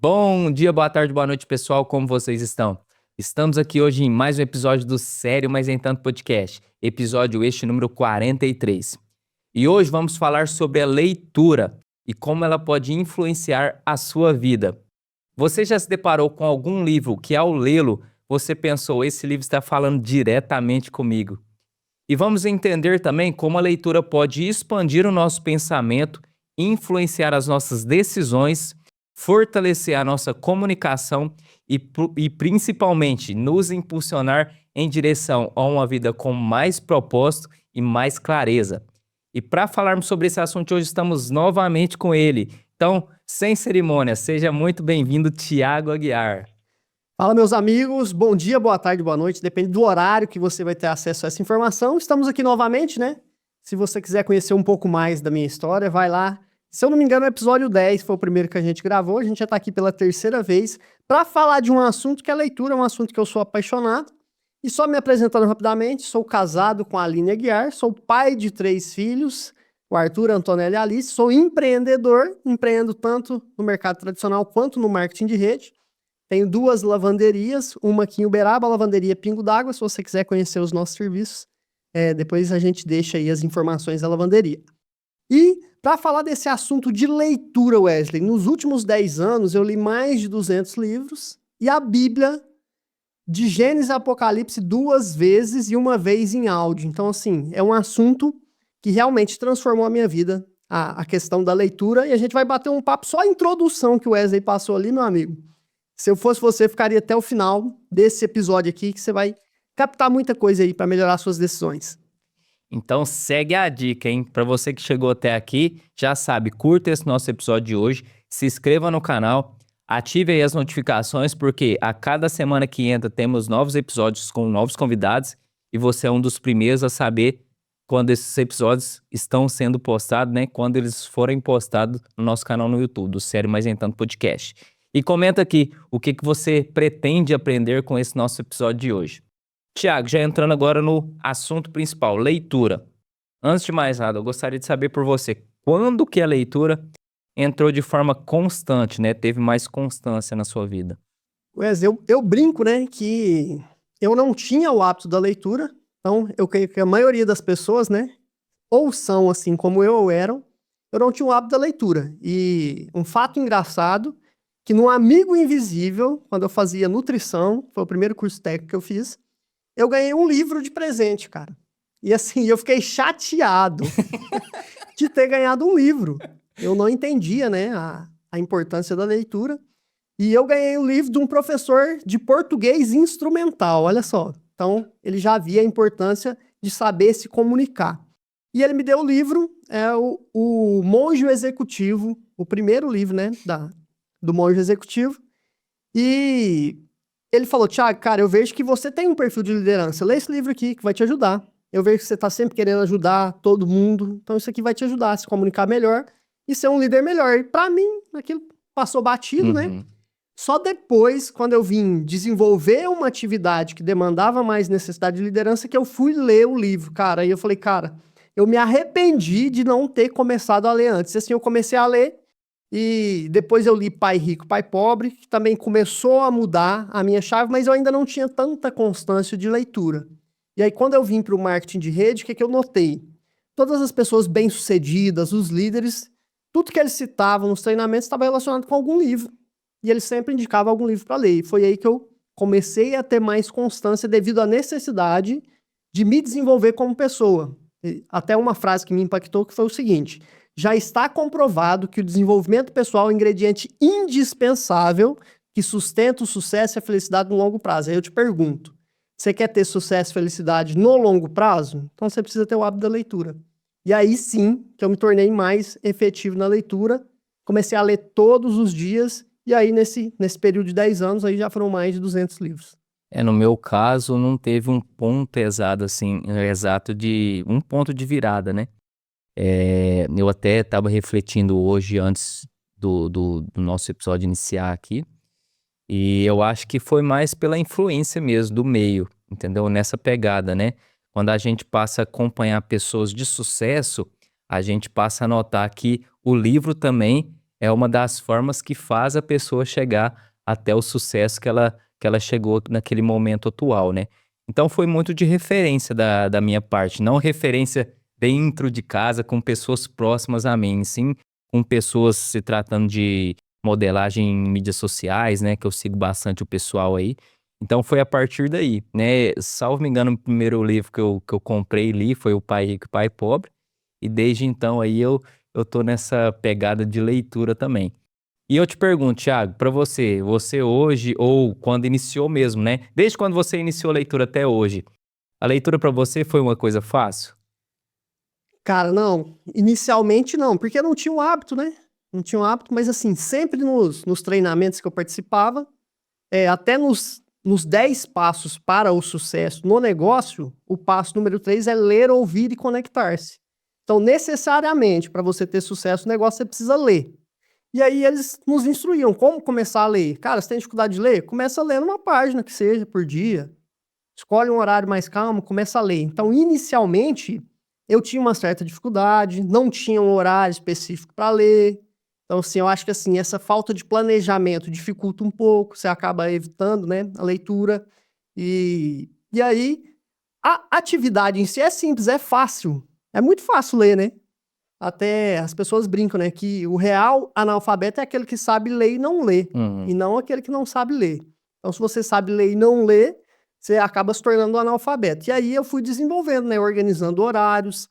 Bom dia, boa tarde, boa noite, pessoal. Como vocês estão? Estamos aqui hoje em mais um episódio do Sério, mas nem tanto podcast. Episódio este número 43. E hoje vamos falar sobre a leitura e como ela pode influenciar a sua vida. Você já se deparou com algum livro que, ao lê-lo, você pensou, esse livro está falando diretamente comigo? E vamos entender também como a leitura pode expandir o nosso pensamento, influenciar as nossas decisões, fortalecer a nossa comunicação e principalmente nos impulsionar em direção a uma vida com mais propósito e mais clareza. E para falarmos sobre esse assunto hoje estamos novamente com ele. Então, sem cerimônia, seja muito bem-vindo, Tiago Aguiar. Fala, meus amigos, bom dia, boa tarde, boa noite, depende do horário que você vai ter acesso a essa informação. Estamos aqui novamente, né? Se você quiser conhecer um pouco mais da minha história, vai lá. Se eu não me engano, o episódio 10 foi o primeiro que a gente gravou, a gente já está aqui pela terceira vez para falar de um assunto que a leitura é um assunto que eu sou apaixonado. E só me apresentando rapidamente, sou casado com a Aline Aguiar, sou pai de 3 filhos, o Arthur, a Antonella e a Alice, sou empreendedor, empreendo tanto no mercado tradicional quanto no marketing de rede. Tenho 2 lavanderias, uma aqui em Uberaba, a lavanderia Pingo d'Água, se você quiser conhecer os nossos serviços. Depois a gente deixa aí as informações da lavanderia. E para falar desse assunto de leitura, Wesley, nos últimos 10 anos eu li mais de 200 livros e a Bíblia, de Gênesis a Apocalipse, 2 vezes e uma vez em áudio. Então, assim, é um assunto que realmente transformou a minha vida, a questão da leitura. E a gente vai bater um papo, só a introdução que o Wesley passou ali, meu amigo. Se eu fosse você, ficaria até o final desse episódio aqui, que você vai captar muita coisa aí para melhorar suas decisões. Então segue a dica, hein? Para você que chegou até aqui, já sabe, curta esse nosso episódio de hoje, se inscreva no canal, ative aí as notificações, porque a cada semana que entra temos novos episódios com novos convidados e você é um dos primeiros a saber quando esses episódios estão sendo postados, né? Quando eles forem postados no nosso canal no YouTube, do Sério Mais Nem Tanto Podcast. E comenta aqui o que você pretende aprender com esse nosso episódio de hoje. Tiago, já entrando agora no assunto principal, leitura. Antes de mais nada, eu gostaria de saber por você, quando que a leitura entrou de forma constante, né? Teve mais constância na sua vida? Eu brinco, né, que eu não tinha o hábito da leitura, então eu creio que a maioria das pessoas, né, ou são assim como eu ou eram, eu não tinha o hábito da leitura. E um fato engraçado, que no Amigo Invisível, quando eu fazia nutrição, foi o primeiro curso técnico que eu fiz, eu ganhei um livro de presente, cara. E assim, eu fiquei chateado de ter ganhado um livro. Eu não entendia, né, a importância da leitura. E eu ganhei o livro de um professor de português instrumental, olha só. Então, ele já via a importância de saber se comunicar. E ele me deu o livro, o Monge Executivo, o primeiro livro, né, do Monge Executivo. E ele falou, Tiago, cara, eu vejo que você tem um perfil de liderança. Lê esse livro aqui que vai te ajudar. Eu vejo que você está sempre querendo ajudar todo mundo. Então isso aqui vai te ajudar a se comunicar melhor e ser um líder melhor. E para mim, aquilo passou batido, né? Só depois, quando eu vim desenvolver uma atividade que demandava mais necessidade de liderança, que eu fui ler o livro, cara. E eu falei, cara, eu me arrependi de não ter começado a ler antes. Assim, eu comecei a ler e depois eu li Pai Rico, Pai Pobre, que também começou a mudar a minha chave, mas eu ainda não tinha tanta constância de leitura. E aí, quando eu vim para o marketing de rede, o que eu notei? Todas as pessoas bem-sucedidas, os líderes, tudo que eles citavam nos treinamentos estava relacionado com algum livro. E eles sempre indicavam algum livro para ler. E foi aí que eu comecei a ter mais constância devido à necessidade de me desenvolver como pessoa. E até uma frase que me impactou que foi o seguinte: já está comprovado que o desenvolvimento pessoal é um ingrediente indispensável que sustenta o sucesso e a felicidade no longo prazo. Aí eu te pergunto, você quer ter sucesso e felicidade no longo prazo? Então você precisa ter o hábito da leitura. E aí sim que eu me tornei mais efetivo na leitura, comecei a ler todos os dias, e aí nesse período de 10 anos aí já foram mais de 200 livros. No meu caso, não teve um ponto exato, assim, exato de um ponto de virada, né? Eu até estava refletindo hoje antes do nosso episódio iniciar aqui, e eu acho que foi mais pela influência mesmo do meio, entendeu? Nessa pegada, né? Quando a gente passa a acompanhar pessoas de sucesso, a gente passa a notar que o livro também é uma das formas que faz a pessoa chegar até o sucesso que ela chegou naquele momento atual, né. Então foi muito de referência da minha parte, não referência dentro de casa com pessoas próximas a mim, sim com pessoas se tratando de modelagem em mídias sociais, né, que eu sigo bastante o pessoal aí. Então foi a partir daí, né, salvo me engano o primeiro livro que eu comprei e li foi O Pai Rico e o Pai Pobre, e desde então aí eu tô nessa pegada de leitura também. E eu te pergunto, Thiago, pra você hoje ou quando iniciou mesmo, né, desde quando você iniciou a leitura até hoje, a leitura pra você foi uma coisa fácil? Cara, não, inicialmente não, porque eu não tinha o hábito, né, não tinha o hábito, mas assim, sempre nos treinamentos que eu participava, até nos 10 passos para o sucesso no negócio, o passo número 3 é ler, ouvir e conectar-se. Então, necessariamente, para você ter sucesso no negócio, você precisa ler. E aí eles nos instruíam como começar a ler. Cara, você tem dificuldade de ler? Começa lendo uma página que seja por dia. Escolhe um horário mais calmo, começa a ler. Então, inicialmente, eu tinha uma certa dificuldade, não tinha um horário específico para ler. Então, assim, eu acho que assim, essa falta de planejamento dificulta um pouco, você acaba evitando, né, a leitura. E aí, a atividade em si é simples, é fácil. É muito fácil ler, né? Até as pessoas brincam, né, que o real analfabeto é aquele que sabe ler e não lê, Uhum. e não aquele que não sabe ler. Então, se você sabe ler e não lê, você acaba se tornando um analfabeto. E aí eu fui desenvolvendo, né, organizando horários,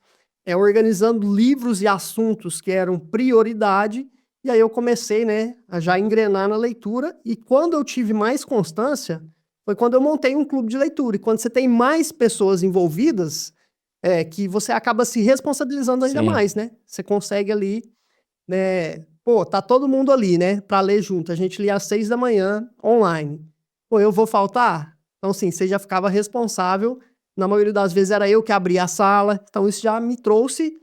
organizando livros e assuntos que eram prioridade, e aí eu comecei, né, a já engrenar na leitura, e quando eu tive mais constância, foi quando eu montei um clube de leitura. E quando você tem mais pessoas envolvidas, que você acaba se responsabilizando ainda Sim. mais, né? Você consegue ali, né? Pô, tá todo mundo ali, né? Pra ler junto. A gente lia às 6 da manhã, online. Pô, eu vou faltar? Então, assim, você já ficava responsável. Na maioria das vezes era eu que abria a sala. Então, isso já me trouxe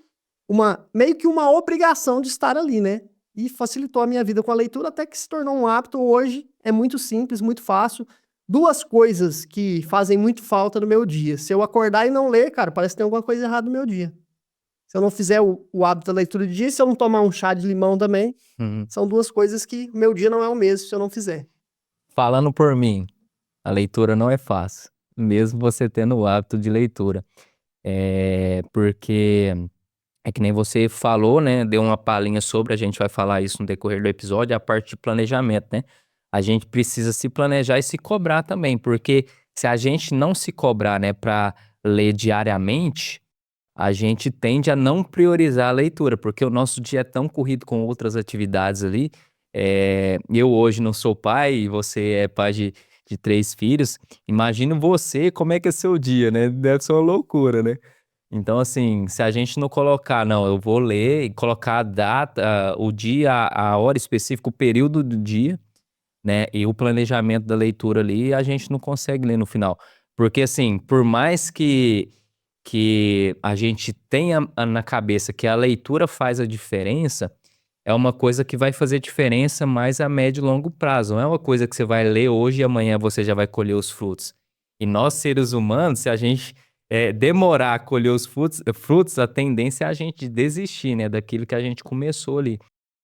meio que uma obrigação de estar ali, né? E facilitou a minha vida com a leitura até que se tornou um hábito. Hoje é muito simples, muito fácil. Duas coisas que fazem muito falta no meu dia. Se eu acordar e não ler, cara, parece que tem alguma coisa errada no meu dia. Se eu não fizer o hábito da leitura de dia, se eu não tomar um chá de limão também, Uhum. são duas coisas que o meu dia não é o mesmo se eu não fizer. Falando por mim, a leitura não é fácil, mesmo você tendo o hábito de leitura. Porque é que nem você falou, né, deu uma palhinha sobre, a gente vai falar isso no decorrer do episódio, a parte de planejamento, né. A gente precisa se planejar e se cobrar também, porque se a gente não se cobrar, né, pra ler diariamente, a gente tende a não priorizar a leitura, porque o nosso dia é tão corrido com outras atividades ali. Eu hoje não sou pai e você é pai de 3 filhos, imagino você como é que é seu dia, né, deve ser uma loucura, né. Então, assim, se a gente não colocar: "Não, eu vou ler", e colocar a data, o dia, a hora específica, o período do dia, né, e o planejamento da leitura ali, a gente não consegue ler no final. Porque, assim, por mais que a gente tenha na cabeça que a leitura faz a diferença, é uma coisa que vai fazer diferença mais a médio e longo prazo, não é uma coisa que você vai ler hoje e amanhã você já vai colher os frutos. E nós seres humanos, se a gente, demorar a colher os frutos, a tendência é a gente desistir, né, daquilo que a gente começou ali.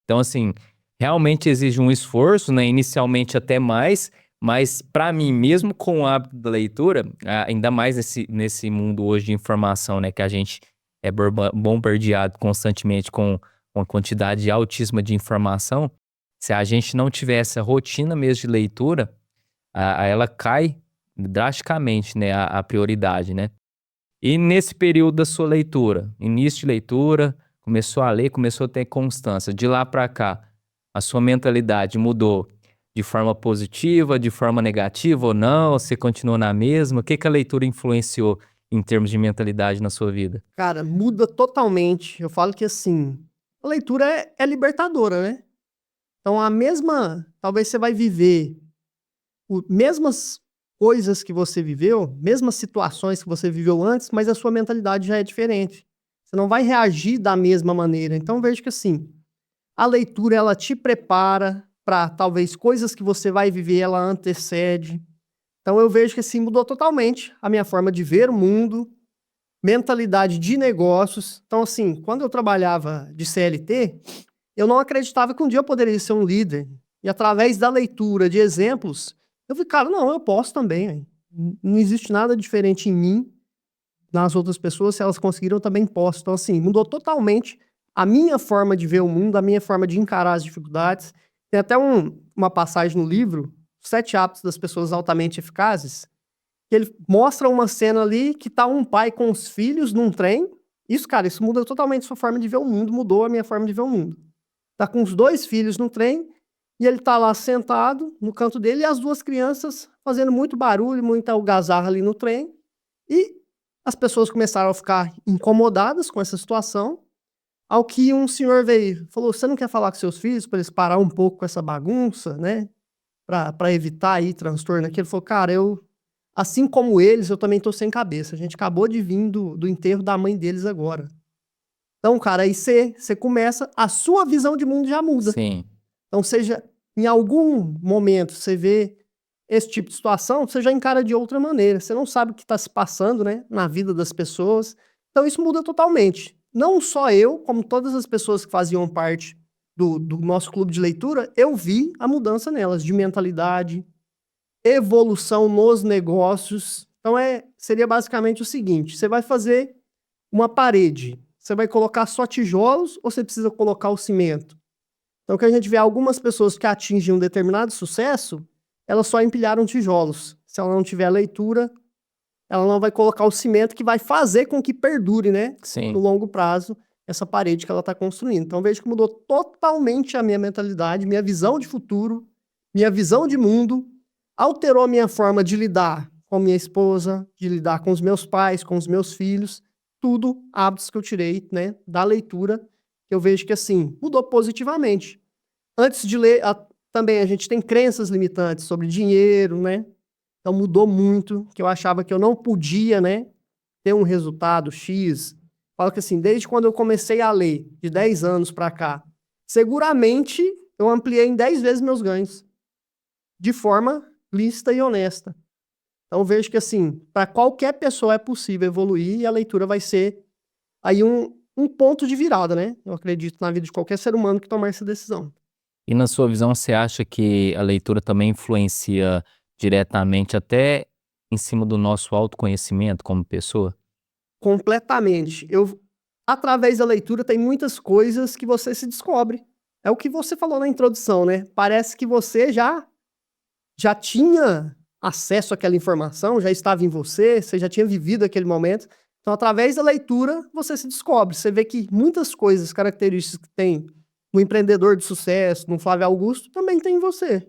Então, assim, realmente exige um esforço, né, inicialmente até mais, mas para mim, mesmo com o hábito da leitura, ainda mais nesse mundo hoje de informação, né, que a gente é bombardeado constantemente com uma quantidade altíssima de informação, se a gente não tiver essa rotina mesmo de leitura, ela cai drasticamente, né, a prioridade, né. E nesse período da sua leitura, início de leitura, começou a ler, começou a ter constância. De lá para cá, a sua mentalidade mudou de forma positiva, de forma negativa ou não? Você continuou na mesma? O que que a leitura influenciou em termos de mentalidade na sua vida? Cara, muda totalmente. Eu falo que assim, a leitura é libertadora, né? Então, talvez você vai viver mesmas coisas que você viveu, mesmas situações que você viveu antes, mas a sua mentalidade já é diferente. Você não vai reagir da mesma maneira. Então, eu vejo que assim, a leitura ela te prepara para talvez coisas que você vai viver, ela antecede. Então, eu vejo que assim mudou totalmente a minha forma de ver o mundo, mentalidade de negócios. Então, assim, quando eu trabalhava de CLT, eu não acreditava que um dia eu poderia ser um líder. E através da leitura de exemplos, eu vi, cara, não, eu posso também. Hein? Não existe nada diferente em mim, nas outras pessoas, se elas conseguiram, eu também posso. Então, assim, mudou totalmente a minha forma de ver o mundo, a minha forma de encarar as dificuldades. Tem até uma passagem no livro, 7 Hábitos das Pessoas Altamente Eficazes, que ele mostra uma cena ali que tá um pai com os filhos num trem. Isso, cara, isso muda totalmente a sua forma de ver o mundo, mudou a minha forma de ver o mundo. Tá com os 2 filhos no trem, e ele tá lá sentado no canto dele, e as 2 crianças fazendo muito barulho, muita algazarra ali no trem. E as pessoas começaram a ficar incomodadas com essa situação, ao que um senhor veio, falou, você não quer falar com seus filhos para eles parar um pouco com essa bagunça, né? Para evitar aí transtorno aqui. Ele falou, cara, assim como eles, eu também tô sem cabeça. A gente acabou de vir do enterro da mãe deles agora. Então, cara, aí você começa, a sua visão de mundo já muda. Sim. Então, seja, em algum momento você vê esse tipo de situação, você já encara de outra maneira. Você não sabe o que está se passando, né, na vida das pessoas. Então, isso muda totalmente. Não só eu, como todas as pessoas que faziam parte do nosso clube de leitura, eu vi a mudança nelas, de mentalidade, evolução nos negócios. Então, seria basicamente o seguinte, você vai fazer uma parede, você vai colocar só tijolos ou você precisa colocar o cimento? Então, que a gente vê algumas pessoas que atingem um determinado sucesso, elas só empilharam tijolos. Se ela não tiver leitura, ela não vai colocar o cimento que vai fazer com que perdure, né? Sim. No longo prazo, essa parede que ela está construindo. Então, vejo que mudou totalmente a minha mentalidade, minha visão de futuro, minha visão de mundo, alterou a minha forma de lidar com minha esposa, de lidar com os meus pais, com os meus filhos, tudo hábitos que eu tirei, né, da leitura, que eu vejo que, assim, mudou positivamente. Antes de ler, também a gente tem crenças limitantes sobre dinheiro, né? Então mudou muito, que eu achava que eu não podia, né, ter um resultado X. Falo que assim, desde quando eu comecei a ler, de 10 anos para cá, seguramente eu ampliei em 10 vezes meus ganhos, de forma lícita e honesta. Então vejo que assim, para qualquer pessoa é possível evoluir e a leitura vai ser aí um ponto de virada, né? Eu acredito na vida de qualquer ser humano que tomar essa decisão. E na sua visão, você acha que a leitura também influencia diretamente até em cima do nosso autoconhecimento como pessoa? Completamente. Através da leitura, tem muitas coisas que você se descobre. É o que você falou na introdução, né? Parece que você já tinha acesso àquela informação, já estava em você, você já tinha vivido aquele momento. Então, através da leitura, você se descobre. Você vê que muitas coisas, características que tem no empreendedor de sucesso, no Flávio Augusto, também tem em você.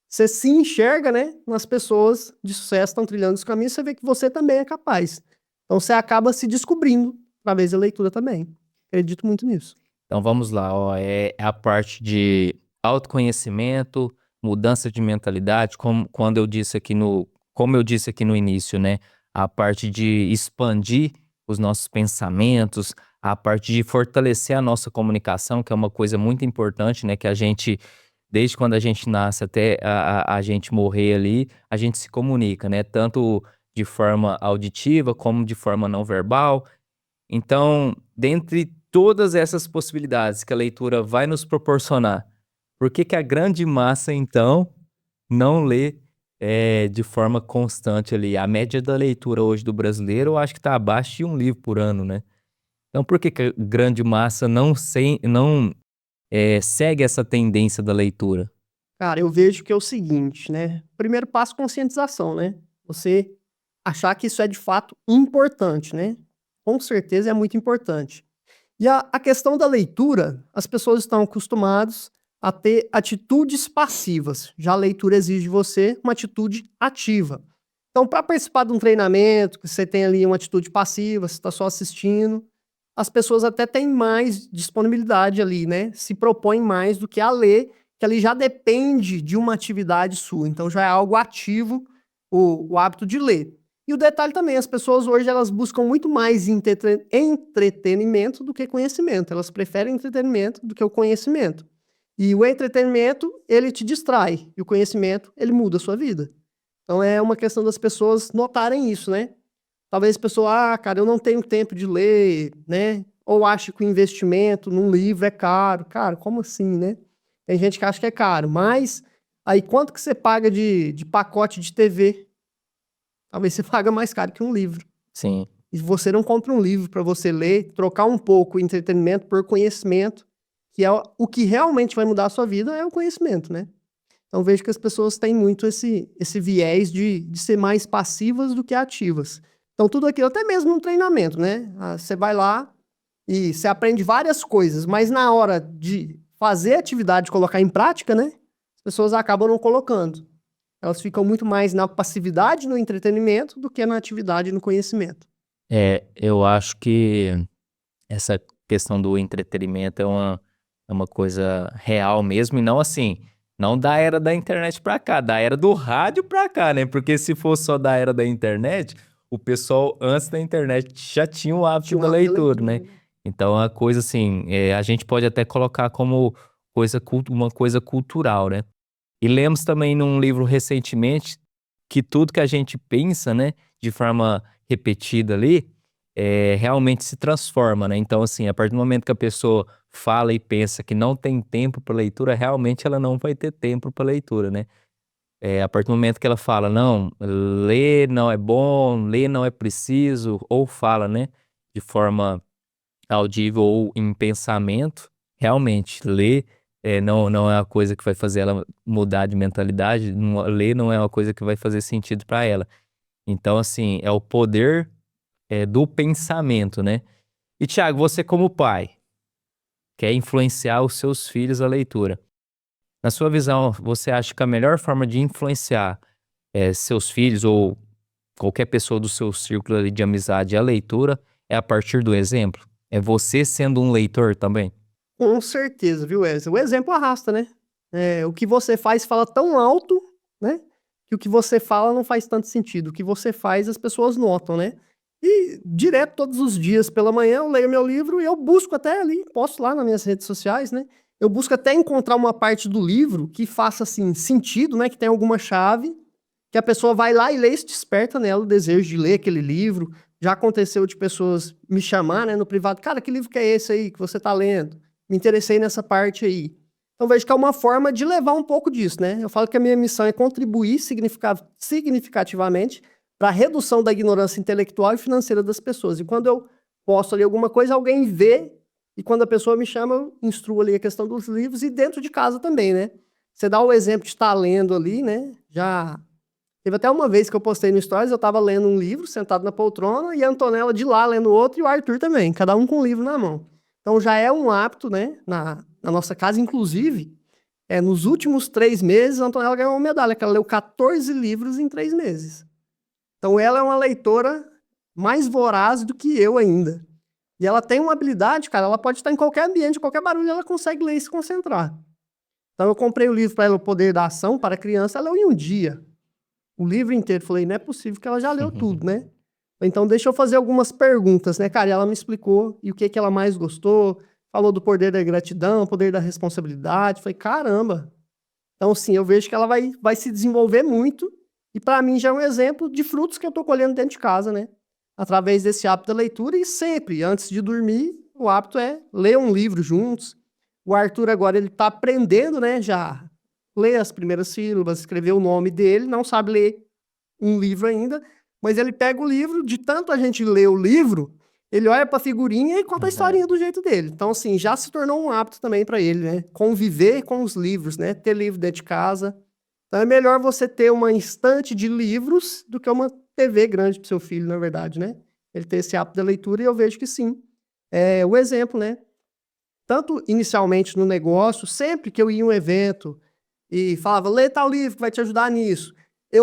Você se enxerga, né, nas pessoas de sucesso que estão trilhando esse caminho, você vê que você também é capaz. Então, você acaba se descobrindo através da leitura também. Acredito muito nisso. Então vamos lá, ó, é a parte de autoconhecimento, mudança de mentalidade, como eu disse aqui no início, né? A parte de expandir os nossos pensamentos, a parte de fortalecer a nossa comunicação, que é uma coisa muito importante, né? Que a gente, desde quando a gente nasce até a gente morrer ali, a gente se comunica, né? Tanto de forma auditiva como de forma não verbal. Então, dentre todas essas possibilidades que a leitura vai nos proporcionar, por que que a grande massa, então, não lê, de forma constante ali? A média da leitura hoje do brasileiro, eu acho que está abaixo de um livro por ano, né? Então, por que que a grande massa não segue essa tendência da leitura? Cara, eu vejo que é o seguinte, né? Primeiro passo, conscientização, né? Você achar que isso é de fato importante, né? Com certeza é muito importante. E a questão da leitura, as pessoas estão acostumadas a ter atitudes passivas. Já a leitura exige de você uma atitude ativa. Então, para participar de um treinamento, que você tem ali uma atitude passiva, você está só assistindo, as pessoas até têm mais disponibilidade ali, né? Se propõem mais do que a ler, que ali já depende de uma atividade sua. Então, já é algo ativo o hábito de ler. E o detalhe também, as pessoas hoje elas buscam muito mais entretenimento do que conhecimento. Elas preferem entretenimento do que o conhecimento. E o entretenimento, ele te distrai. E o conhecimento, ele muda a sua vida. Então é uma questão das pessoas notarem isso, né? Talvez a pessoa, cara, eu não tenho tempo de ler, né? ou acha que o investimento num livro é caro. Cara, como assim, né? Tem gente que acha que é caro, mas aí quanto que você paga de pacote de TV? Talvez você paga mais caro que um livro. Sim. E você não compra um livro para você ler, trocar um pouco o entretenimento por conhecimento, que é o que realmente vai mudar a sua vida, é o conhecimento, né? Então vejo que as pessoas têm muito esse viés de ser mais passivas do que ativas. Então tudo aquilo, até mesmo no treinamento, né? Você vai lá e você aprende várias coisas, mas na hora de fazer a atividade, colocar em prática, né? As pessoas acabam não colocando. Elas ficam muito mais na passividade, no entretenimento, do que na atividade e no conhecimento. Eu acho que essa questão do entretenimento é uma coisa real mesmo, e não assim, não da era da internet pra cá, da era do rádio pra cá, né? Porque se fosse só da era da internet, o pessoal antes da internet já tinha o hábito Tinha um da hábito da leitura, leitura, né? né? Então, a coisa assim, a gente pode até colocar como uma coisa cultural, né? E lemos também num livro recentemente que tudo que a gente pensa, né, de forma repetida ali, realmente se transforma, né? Então, assim, a partir do momento que a pessoa fala e pensa que não tem tempo para leitura, realmente ela não vai ter tempo para leitura, né? A partir do momento que ela fala, não, ler não é bom, ler não é preciso, ou fala, né, de forma audível ou em pensamento, realmente, ler não é uma coisa que vai fazer ela mudar de mentalidade, ler não é uma coisa que vai fazer sentido para ela. Então, assim, é o poder do pensamento, né? E, Thiago, você como pai, quer influenciar os seus filhos à leitura. Na sua visão, você acha que a melhor forma de influenciar seus filhos ou qualquer pessoa do seu círculo ali de amizade à leitura é a partir do exemplo? É você sendo um leitor também? Com certeza, viu, Wesley? O exemplo arrasta, né? O que você faz fala tão alto, né? Que o que você fala não faz tanto sentido. O que você faz, as pessoas notam, né? E direto, todos os dias pela manhã, eu leio meu livro e eu busco até ali, posto lá nas minhas redes sociais, né? Eu busco até encontrar uma parte do livro que faça, assim, sentido, né? Que tem alguma chave, que a pessoa vai lá e lê e se desperta nela o desejo de ler aquele livro. Já aconteceu de pessoas me chamar, né, no privado. Cara, que livro que é esse aí que você tá lendo? Me interessei nessa parte aí. Então vejo que é uma forma de levar um pouco disso, né? Eu falo que a minha missão é contribuir significativamente para a redução da ignorância intelectual e financeira das pessoas. E quando eu posto ali alguma coisa, alguém vê, e quando a pessoa me chama, eu instruo ali a questão dos livros e dentro de casa também, né? Você dá o exemplo de estar lendo ali, né? Já teve até uma vez que eu postei no Stories, eu tava lendo um livro, sentado na poltrona, e a Antonella de lá lendo outro, e o Arthur também, cada um com um livro na mão. Então já é um hábito, né, na nossa casa, inclusive, nos últimos 3 meses, a Antonella ganhou uma medalha, que ela leu 14 livros em 3 meses. Então ela é uma leitora mais voraz do que eu ainda. E ela tem uma habilidade, cara, ela pode estar em qualquer ambiente, qualquer barulho, ela consegue ler e se concentrar. Então eu comprei o livro para ela, O Poder da Ação, para criança, ela leu em um dia. O livro inteiro. Falei, não é possível que ela já leu tudo, né? Então, deixa eu fazer algumas perguntas, né, cara? E ela me explicou e o que ela mais gostou. Falou do poder da gratidão, poder da responsabilidade. Falei, caramba. Então, sim, eu vejo que ela vai se desenvolver muito. E para mim já é um exemplo de frutos que eu tô colhendo dentro de casa, né? Através desse hábito da leitura e sempre, antes de dormir, o hábito é ler um livro juntos. O Arthur agora, ele tá aprendendo, né, já ler as primeiras sílabas, escrever o nome dele, não sabe ler um livro ainda, mas ele pega o livro, de tanto a gente ler o livro, ele olha para a figurinha e conta a historinha do jeito dele. Então, assim, já se tornou um hábito também para ele, né? Conviver com os livros, né? Ter livro dentro de casa. Então, é melhor você ter uma estante de livros do que uma TV grande para seu filho, na verdade, né? Ele ter esse hábito da leitura e eu vejo que sim. É o exemplo, né? Tanto inicialmente no negócio, sempre que eu ia em um evento e falava, lê tal livro que vai te ajudar nisso.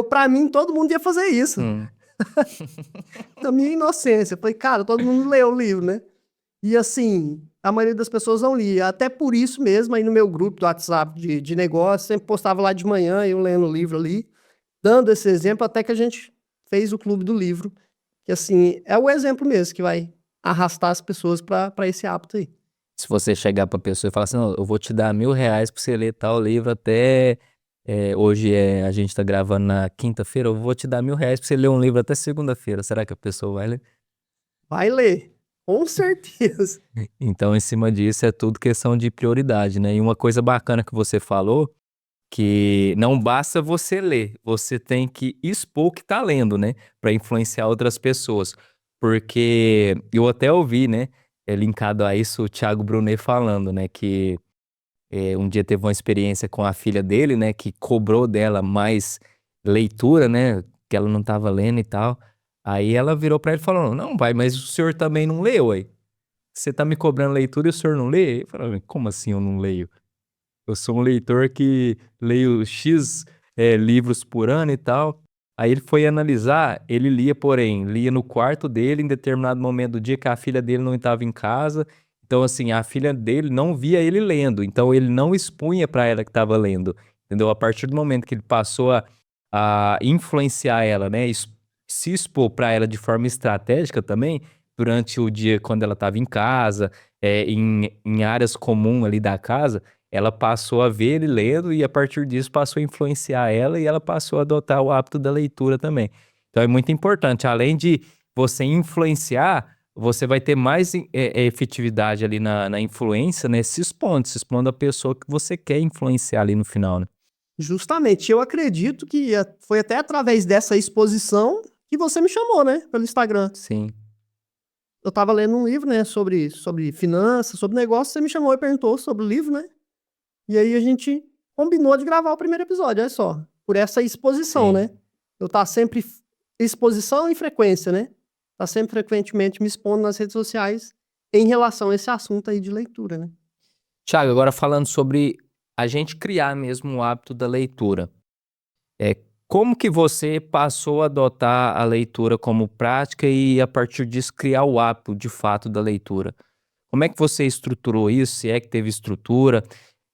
Para mim, todo mundo ia fazer isso. Na minha inocência. Eu falei, cara, todo mundo lê o livro, né? E assim, a maioria das pessoas não lia. Até por isso mesmo, aí no meu grupo do WhatsApp de negócio, sempre postava lá de manhã, eu lendo o livro ali, dando esse exemplo, até que a gente fez o Clube do Livro. Que assim, é o exemplo mesmo que vai arrastar as pessoas para esse hábito aí. Se você chegar pra pessoa e falar assim, não, eu vou te dar R$ 1.000 pra você ler tal livro até... hoje a gente tá gravando na quinta-feira, eu vou te dar R$ 1.000 pra você ler um livro até segunda-feira. Será que a pessoa vai ler? Vai ler. Com certeza. Então, em cima disso, é tudo questão de prioridade, né? E uma coisa bacana que você falou, que não basta você ler, você tem que expor o que tá lendo, né? Para influenciar outras pessoas. Porque eu até ouvi, né? Linkado a isso, o Thiago Brunet falando, né? Que um dia teve uma experiência com a filha dele, né? Que cobrou dela mais leitura, né? Que ela não tava lendo e tal. Aí ela virou pra ele e falou: Não, pai, mas o senhor também não leu, aí. Você tá me cobrando leitura e o senhor não lê? Eu falei: Como assim eu não leio? Eu sou um leitor que leio X livros por ano e tal. Aí ele foi analisar, ele lia, porém, lia no quarto dele, em determinado momento do dia que a filha dele não estava em casa. Então, assim, a filha dele não via ele lendo, então ele não expunha para ela que estava lendo, entendeu? A partir do momento que ele passou a influenciar ela, né, se expor para ela de forma estratégica também, durante o dia quando ela estava em casa, em áreas comuns ali da casa, ela passou a ver ele lendo e a partir disso passou a influenciar ela e ela passou a adotar o hábito da leitura também. Então é muito importante, além de você influenciar, você vai ter mais efetividade ali na influência, né? Se expondo a pessoa que você quer influenciar ali no final, né? Justamente, eu acredito que foi até através dessa exposição que você me chamou, né, pelo Instagram. Sim, Eu estava lendo um livro, né, sobre finanças, sobre negócio, você me chamou e perguntou sobre o livro, né? E aí a gente combinou de gravar o primeiro episódio, olha só. Por essa exposição, sim. né? Eu tá sempre exposição e frequência, né? Tá sempre frequentemente me expondo nas redes sociais em relação a esse assunto aí de leitura, né? Thiago, agora falando sobre a gente criar mesmo o hábito da leitura. É, como que você passou a adotar a leitura como prática e a partir disso criar o hábito de fato da leitura? Como é que você estruturou isso? Se é que teve estrutura?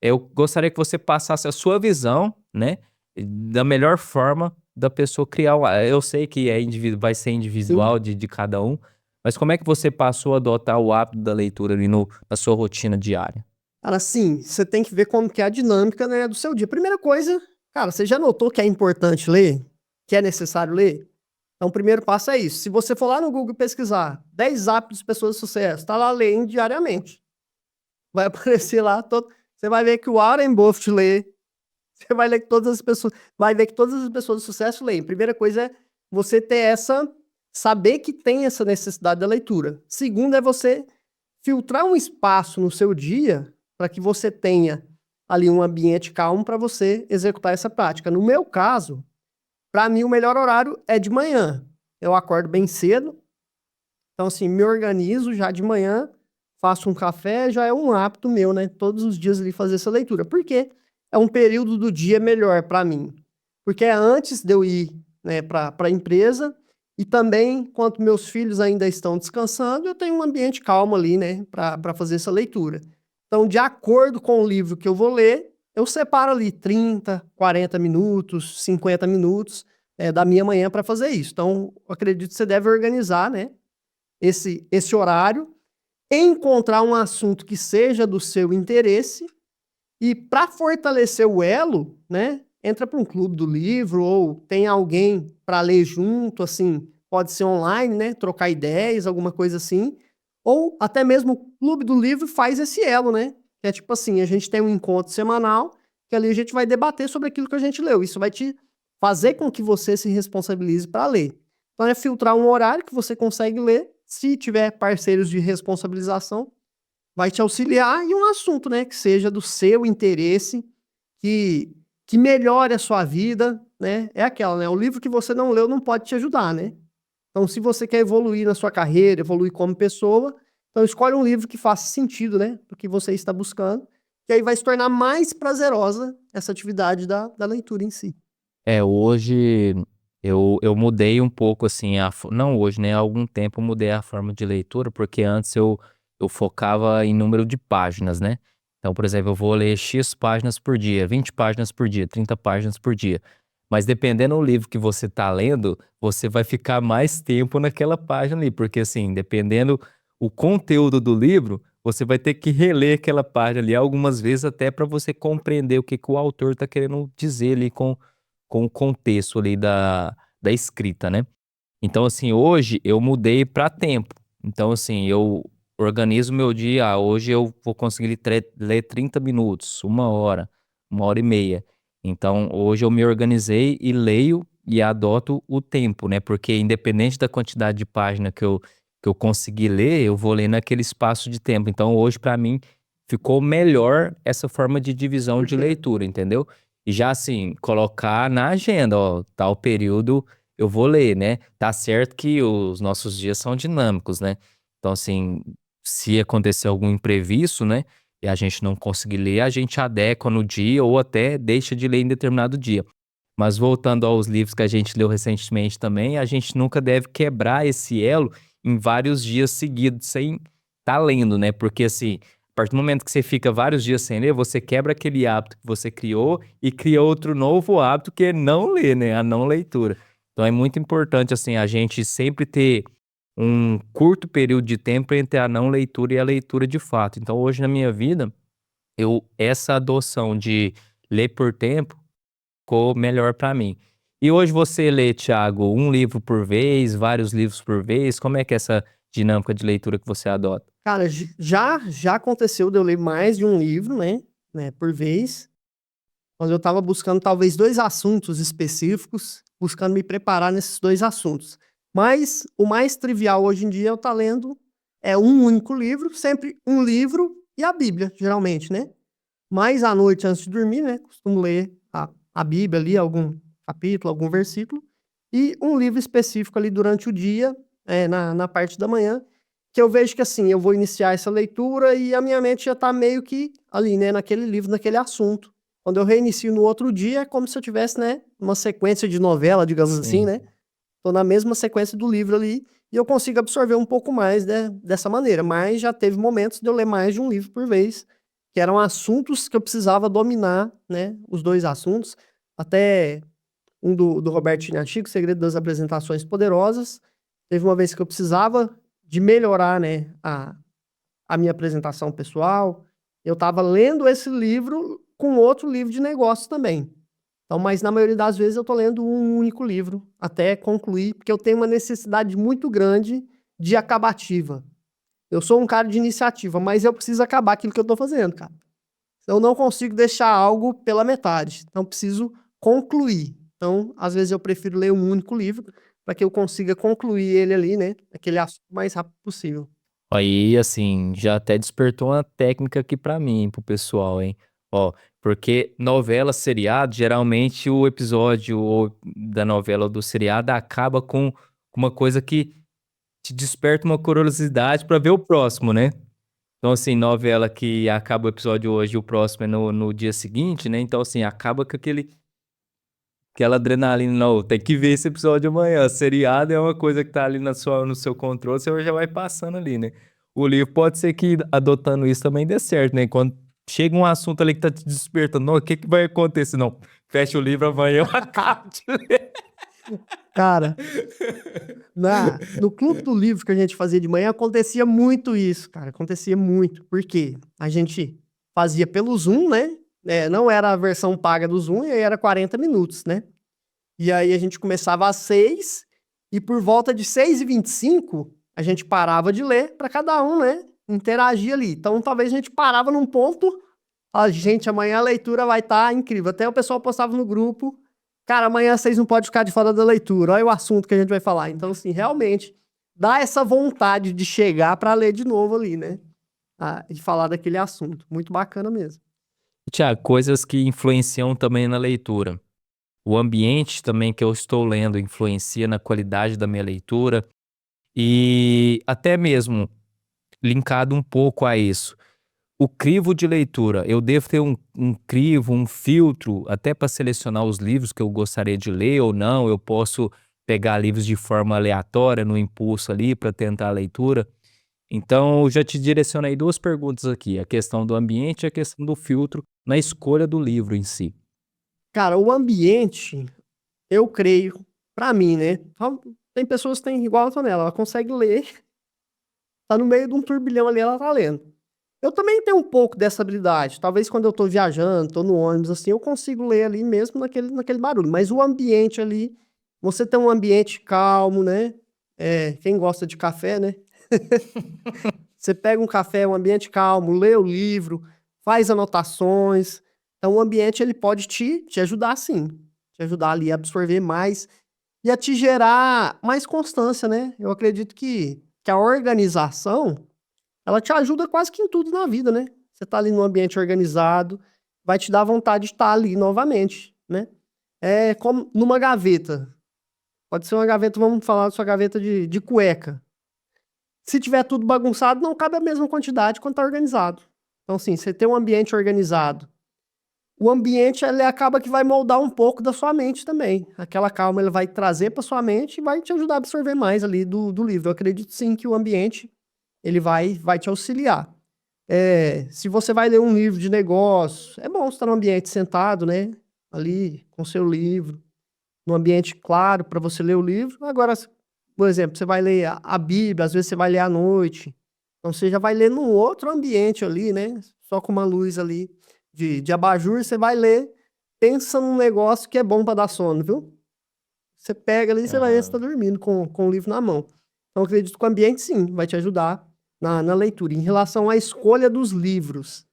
Eu gostaria que você passasse a sua visão, né, da melhor forma da pessoa criar eu sei que vai ser Sim. individual de cada um, mas como é que você passou a adotar o hábito da leitura ali na sua rotina diária? Cara, assim, você tem que ver como que é a dinâmica, né, do seu dia. Primeira coisa, cara, você já notou que é importante ler? Que é necessário ler? Então, o primeiro passo é isso. Se você for lá no Google pesquisar 10 hábitos de pessoas de sucesso, tá lá lendo diariamente. Vai aparecer lá todo. Você vai ver que o Warren Buffett lê. Você vai ler que todas as pessoas. Vai ver que todas as pessoas de sucesso leem. Primeira coisa é você ter essa. Saber que tem essa necessidade da leitura. Segundo é você filtrar um espaço no seu dia para que você tenha ali um ambiente calmo para você executar essa prática. No meu caso, para mim o melhor horário é de manhã. Eu acordo bem cedo, então assim, me organizo já de manhã, faço um café, já é um hábito meu, né? Todos os dias ali fazer essa leitura. Por quê? É um período do dia melhor para mim. Porque é antes de eu ir, né, para a empresa e também, enquanto meus filhos ainda estão descansando, eu tenho um ambiente calmo ali, né, para fazer essa leitura. Então, de acordo com o livro que eu vou ler, eu separo ali 30, 40 minutos, 50 minutos da minha manhã para fazer isso. Então, eu acredito que você deve organizar, né, esse horário, encontrar um assunto que seja do seu interesse e para fortalecer o elo, né, entra para um clube do livro ou tem alguém para ler junto, assim, pode ser online, né, trocar ideias, alguma coisa assim, ou até mesmo o clube do livro faz esse elo, né, que é tipo assim, a gente tem um encontro semanal, que ali a gente vai debater sobre aquilo que a gente leu. Isso vai te fazer com que você se responsabilize para ler. Então é filtrar um horário que você consegue ler, se tiver parceiros de responsabilização, vai te auxiliar e um assunto, né, que seja do seu interesse, que que melhore a sua vida, né? É aquela, né? O livro que você não leu não pode te ajudar, né? Então, se você quer evoluir na sua carreira, evoluir como pessoa, então escolhe um livro que faça sentido, né, do que você está buscando, que aí vai se tornar mais prazerosa essa atividade da leitura em si. Hoje eu mudei um pouco assim, não hoje, né, há algum tempo eu mudei a forma de leitura, porque antes eu focava em número de páginas, né. Então, por exemplo, eu vou ler X páginas por dia, 20 páginas por dia, 30 páginas por dia. Mas dependendo do livro que você tá lendo, você vai ficar mais tempo naquela página ali, porque assim, dependendo o conteúdo do livro, você vai ter que reler aquela página ali algumas vezes até para você compreender o que que o autor tá querendo dizer ali com o contexto ali da escrita, né. Então, assim, hoje eu mudei para tempo. Então, assim, eu organizo meu dia. Hoje eu vou conseguir ler 30 minutos, 1 hora, 1 hora e meia. Então, hoje eu me organizei e leio e adoto o tempo, né? Porque independente da quantidade de página que eu conseguir ler, eu vou ler naquele espaço de tempo. Então, hoje, para mim, ficou melhor essa forma de divisão Por de quê? leitura, entendeu? E já assim, colocar na agenda, ó, tal período eu vou ler, né? Tá certo que os nossos dias são dinâmicos, né? Então, assim, se acontecer algum imprevisto, né? E a gente não conseguir ler, a gente adequa no dia ou até deixa de ler em determinado dia. Mas voltando aos livros que a gente leu recentemente também, a gente nunca deve quebrar esse elo em vários dias seguidos sem estar lendo, né? Porque assim, a partir do momento que você fica vários dias sem ler, você quebra aquele hábito que você criou e cria outro novo hábito que é não ler, né? A não leitura. Então é muito importante assim a gente sempre ter um curto período de tempo entre a não leitura e a leitura de fato. Então hoje na minha vida, eu essa adoção de ler por tempo ficou melhor pra mim. E hoje você lê, Thiago, um livro por vez, vários livros por vez? Como é que é essa dinâmica de leitura que você adota? Cara, já aconteceu de eu ler mais de um livro, né, por vez. Quando eu estava buscando talvez 2 assuntos específicos, buscando me preparar nesses 2 assuntos. Mas o mais trivial hoje em dia eu estar lendo um único livro, sempre um livro e a Bíblia, geralmente, né. Mas à noite antes de dormir, né, costumo ler a Bíblia ali, algum capítulo, algum versículo, e um livro específico ali durante o dia, na parte da manhã, que eu vejo que, assim, eu vou iniciar essa leitura e a minha mente já tá meio que ali, né, naquele livro, naquele assunto. Quando eu reinicio no outro dia, é como se eu tivesse, né, uma sequência de novela, digamos assim, Sim. né. Tô na mesma sequência do livro ali, e eu consigo absorver um pouco mais, né, dessa maneira. Mas já teve momentos de eu ler mais de um livro por vez, que eram assuntos que eu precisava dominar, né, os 2 assuntos. Até um do Roberto Chiniachico, O Segredo das Apresentações Poderosas. Teve uma vez que eu precisava de melhorar, né, a minha apresentação pessoal. Eu estava lendo esse livro com outro livro de negócios também. Então, mas na maioria das vezes eu tô lendo um único livro, até concluir, porque eu tenho uma necessidade muito grande de acabativa. Eu sou um cara de iniciativa, mas eu preciso acabar aquilo que eu tô fazendo, cara. Eu não consigo deixar algo pela metade, então preciso concluir. Então, às vezes eu prefiro ler um único livro, para que eu consiga concluir ele ali, né, aquele assunto o mais rápido possível. Aí, assim, já até despertou uma técnica aqui pra mim, pro pessoal, hein. Ó, porque novela, seriado, geralmente o episódio ou da novela ou do seriado acaba com uma coisa que te desperta uma curiosidade pra ver o próximo, né. Então, assim, novela que acaba o episódio hoje e o próximo é no dia seguinte, né, então, assim, acaba com aquela adrenalina, não, tem que ver esse episódio amanhã. Seriado é uma coisa que tá ali no seu controle, você já vai passando ali, né. O livro pode ser que adotando isso também dê certo, né, quando chega um assunto ali que tá te despertando: "Não, o que que vai acontecer?", "Não, fecha o livro, amanhã eu acabo de ler". Cara, no clube do livro que a gente fazia de manhã acontecia muito isso, cara, acontecia muito. Por quê? A gente fazia pelo Zoom, né, não era a versão paga do Zoom, e aí era 40 minutos, né. E aí a gente começava às 6 e por volta de 6h25 a gente parava de ler para cada um, né, interagir ali. Então talvez a gente parava num ponto: "Ó, gente, amanhã a leitura vai estar incrível". Até o pessoal postava no grupo: "Cara, amanhã vocês não podem ficar de fora da leitura, olha o assunto que a gente vai falar". Então, assim, realmente dá essa vontade de chegar para ler de novo ali, né, de falar daquele assunto. Muito bacana mesmo. Tiago, coisas que influenciam também na leitura. O ambiente também que eu estou lendo influencia na qualidade da minha leitura e até mesmo linkado um pouco a isso. O crivo de leitura, eu devo ter um crivo, um filtro, até para selecionar os livros que eu gostaria de ler ou não. Eu posso pegar livros de forma aleatória, no impulso ali, para tentar a leitura. Então, eu já te direcionei 2 perguntas aqui: a questão do ambiente e a questão do filtro na escolha do livro em si. Cara, o ambiente, eu creio, pra mim, né, então, tem pessoas que têm igual a Antonella, ela consegue ler, tá no meio de um turbilhão ali, ela tá lendo. Eu também tenho um pouco dessa habilidade, talvez quando eu tô viajando, tô no ônibus, assim, eu consigo ler ali mesmo naquele barulho, mas o ambiente ali, você tem um ambiente calmo, né, quem gosta de café, né, Você pega um café, um ambiente calmo, lê o livro, faz anotações. Então, o ambiente ele pode te ajudar, sim. Te ajudar ali a absorver mais e a te gerar mais constância, né? Eu acredito que a organização, ela te ajuda quase que em tudo na vida, né? Você tá ali num ambiente organizado, vai te dar vontade de estar ali novamente, né? É como numa gaveta. Pode ser uma gaveta, vamos falar da sua gaveta de cueca. Se tiver tudo bagunçado, não cabe a mesma quantidade quando tá organizado. Então, assim, você tem um ambiente organizado. O ambiente, ele acaba que vai moldar um pouco da sua mente também. Aquela calma, ele vai trazer para sua mente e vai te ajudar a absorver mais ali do livro. Eu acredito, sim, que o ambiente, ele vai te auxiliar. Se você vai ler um livro de negócio, é bom estar no ambiente sentado, né? Ali, com seu livro, num ambiente claro para você ler o livro. Agora, por exemplo, você vai ler a Bíblia, às vezes você vai ler à noite. Então você já vai ler num outro ambiente ali, né? Só com uma luz ali de abajur, você vai ler, pensa num negócio que é bom para dar sono, viu? Você pega ali e você vai ver se tá Aham. dormindo com o livro na mão. Então, eu acredito que o ambiente, sim, vai te ajudar na leitura. Em relação à escolha dos livros,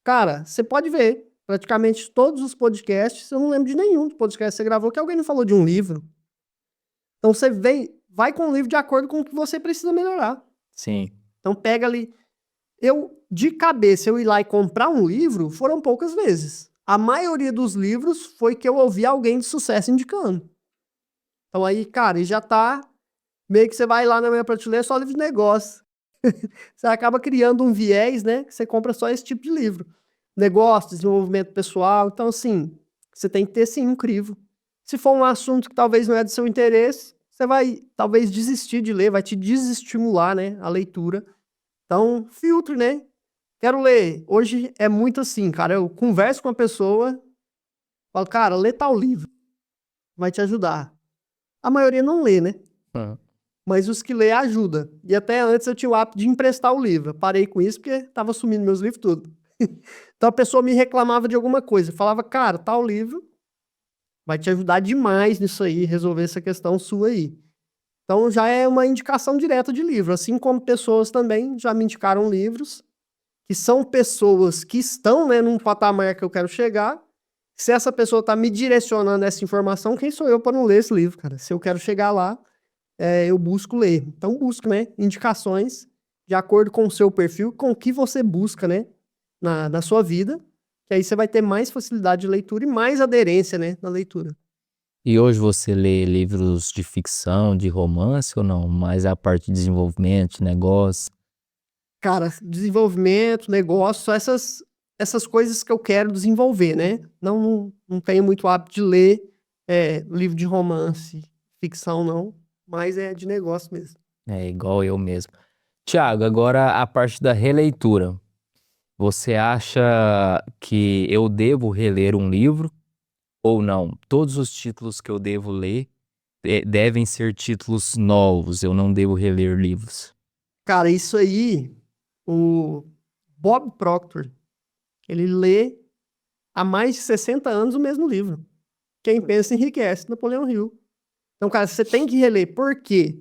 cara, você pode ver praticamente todos os podcasts, eu não lembro de nenhum podcast que você gravou que alguém não falou de um livro. Então, você vai com o livro de acordo com o que você precisa melhorar. Sim. Então, pega ali. De cabeça, eu ir lá e comprar um livro foram poucas vezes. A maioria dos livros foi que eu ouvi alguém de sucesso indicando. Então aí, cara, e já tá meio que você vai lá na minha prateleira só livro de negócio. Você acaba criando um viés, né? Que você compra só esse tipo de livro. Negócio, desenvolvimento pessoal. Então, assim, você tem que ter sim um crivo. Se for um assunto que talvez não é do seu interesse, você vai talvez desistir de ler, vai te desestimular, né? A leitura. Então, filtre, né? Quero ler. Hoje é muito assim, cara. Eu converso com a pessoa, falo, cara, lê tal livro, vai te ajudar. A maioria não lê, né? Aham. Mas os que lê ajuda. E até antes eu tinha o hábito de emprestar o livro. Eu parei com isso porque tava sumindo meus livros tudo. Então a pessoa me reclamava de alguma coisa. Falava, cara, tal livro vai te ajudar demais nisso aí, resolver essa questão sua aí. Então já é uma indicação direta de livro. Assim como pessoas também já me indicaram livros, que são pessoas que estão, né, num patamar que eu quero chegar. Se essa pessoa tá me direcionando essa informação, quem sou eu para não ler esse livro, cara? Se eu quero chegar lá, eu busco ler. Então, busque, né, indicações de acordo com o seu perfil, com o que você busca, né, na sua vida, que aí você vai ter mais facilidade de leitura e mais aderência, né, na leitura. E hoje você lê livros de ficção, de romance ou não? Mais a parte de desenvolvimento, de negócio? Cara, desenvolvimento, negócio, só essas coisas que eu quero desenvolver, né? Não tenho muito hábito de ler livro de romance, ficção, não, mas é de negócio mesmo. É igual eu mesmo. Tiago, agora a parte da releitura. Você acha que eu devo reler um livro ou não? Todos os títulos que eu devo ler devem ser títulos novos, eu não devo reler livros. Cara, isso aí, o Bob Proctor, ele lê há mais de 60 anos o mesmo livro. Quem pensa enriquece, Napoleão Hill. Então, cara, você tem que reler. Por quê?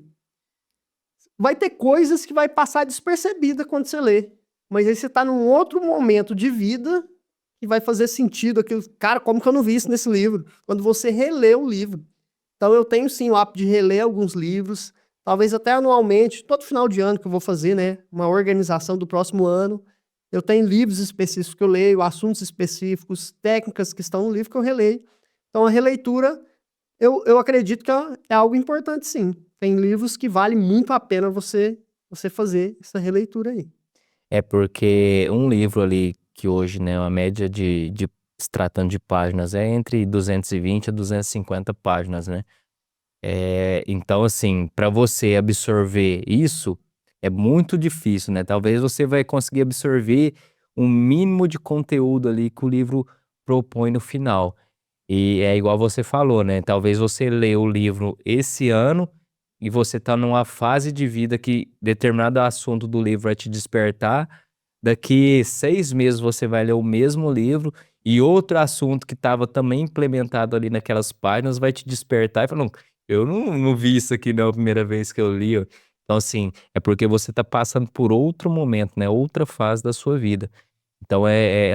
Vai ter coisas que vai passar despercebida quando você lê. Mas aí você tá num outro momento de vida que vai fazer sentido aquilo. Cara, como que eu não vi isso nesse livro? Quando você relê o livro. Então eu tenho sim o hábito de reler alguns livros, talvez até anualmente, todo final de ano que eu vou fazer, né? Uma organização do próximo ano. Eu tenho livros específicos que eu leio, assuntos específicos, técnicas que estão no livro que eu releio. Então a releitura, eu acredito que é algo importante, sim. Tem livros que vale muito a pena você fazer essa releitura aí. É porque um livro ali que hoje, né, a média de se tratando de páginas é entre 220 a 250 páginas, né? Então, assim, para você absorver isso é muito difícil, né? Talvez você vai conseguir absorver um mínimo de conteúdo ali que o livro propõe no final. E é igual você falou, né? Talvez você lê o livro esse ano e você tá numa fase de vida que determinado assunto do livro vai te despertar. Daqui 6 meses você vai ler o mesmo livro e outro assunto que estava também implementado ali naquelas páginas vai te despertar e falar, não, eu não vi isso aqui não a primeira vez que eu li, ó. Então, assim, é porque você tá passando por outro momento, né? Outra fase da sua vida. Então,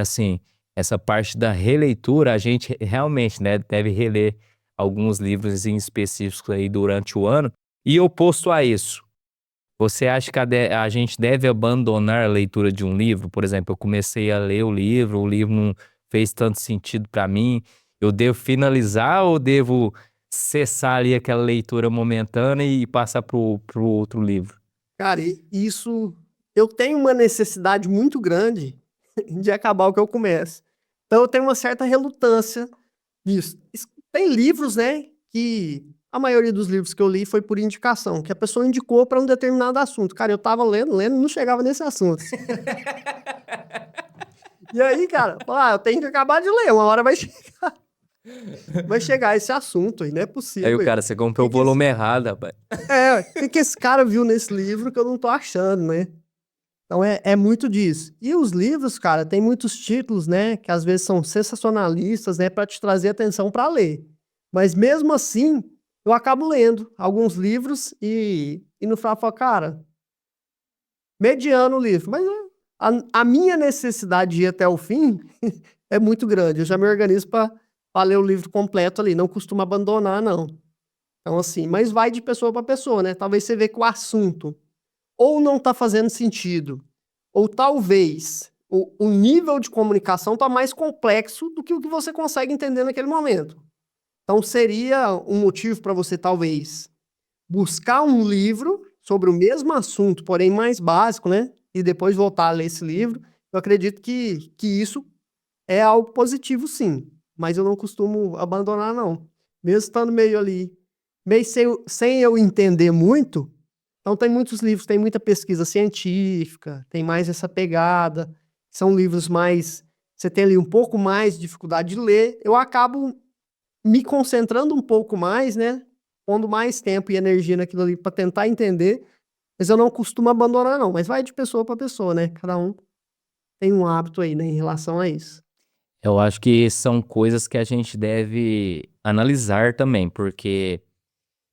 assim, essa parte da releitura, a gente realmente, né, deve reler alguns livros em específicos aí durante o ano. E oposto a isso, você acha que a gente deve abandonar a leitura de um livro? Por exemplo, eu comecei a ler o livro não fez tanto sentido para mim. Eu devo finalizar ou devo cessar ali aquela leitura momentânea e passar pro outro livro? Cara, e isso eu tenho uma necessidade muito grande de acabar o que eu começo. Então eu tenho uma certa relutância nisso. Tem livros, né, que a maioria dos livros que eu li foi por indicação, que a pessoa indicou para um determinado assunto. Cara, eu tava lendo, e não chegava nesse assunto. E aí, cara, eu tenho que acabar de ler, uma hora vai chegar esse assunto aí, não é Aí o possível. cara, você comprou o Que esse, volume errado, rapaz. o que esse cara viu nesse livro que eu não tô achando, né? Então é muito disso. E os livros, cara, tem muitos títulos, né, que às vezes são sensacionalistas, né, para te trazer atenção para ler. Mas mesmo assim, eu acabo lendo alguns livros e no final eu falo, cara, mediano o livro. Mas a minha necessidade de ir até o fim é muito grande. Eu já me organizo para ler o livro completo ali. Não costumo abandonar, não. Então, assim, mas vai de pessoa para pessoa, né? Talvez você vê que o assunto ou não está fazendo sentido, ou talvez o nível de comunicação está mais complexo do que o que você consegue entender naquele momento. Então, seria um motivo para você, talvez, buscar um livro sobre o mesmo assunto, porém mais básico, né? E depois voltar a ler esse livro. Eu acredito que isso é algo positivo, sim. Mas eu não costumo abandonar, não. Mesmo estando meio ali, meio sem eu entender muito. Então, tem muitos livros, tem muita pesquisa científica, tem mais essa pegada. São livros mais. Você tem ali um pouco mais de dificuldade de ler. Eu acabo me concentrando um pouco mais, né? Pondo mais tempo e energia naquilo ali para tentar entender, mas eu não costumo abandonar, não. Mas vai de pessoa para pessoa, né? Cada um tem um hábito aí, né, em relação a isso. Eu acho que são coisas que a gente deve analisar também, porque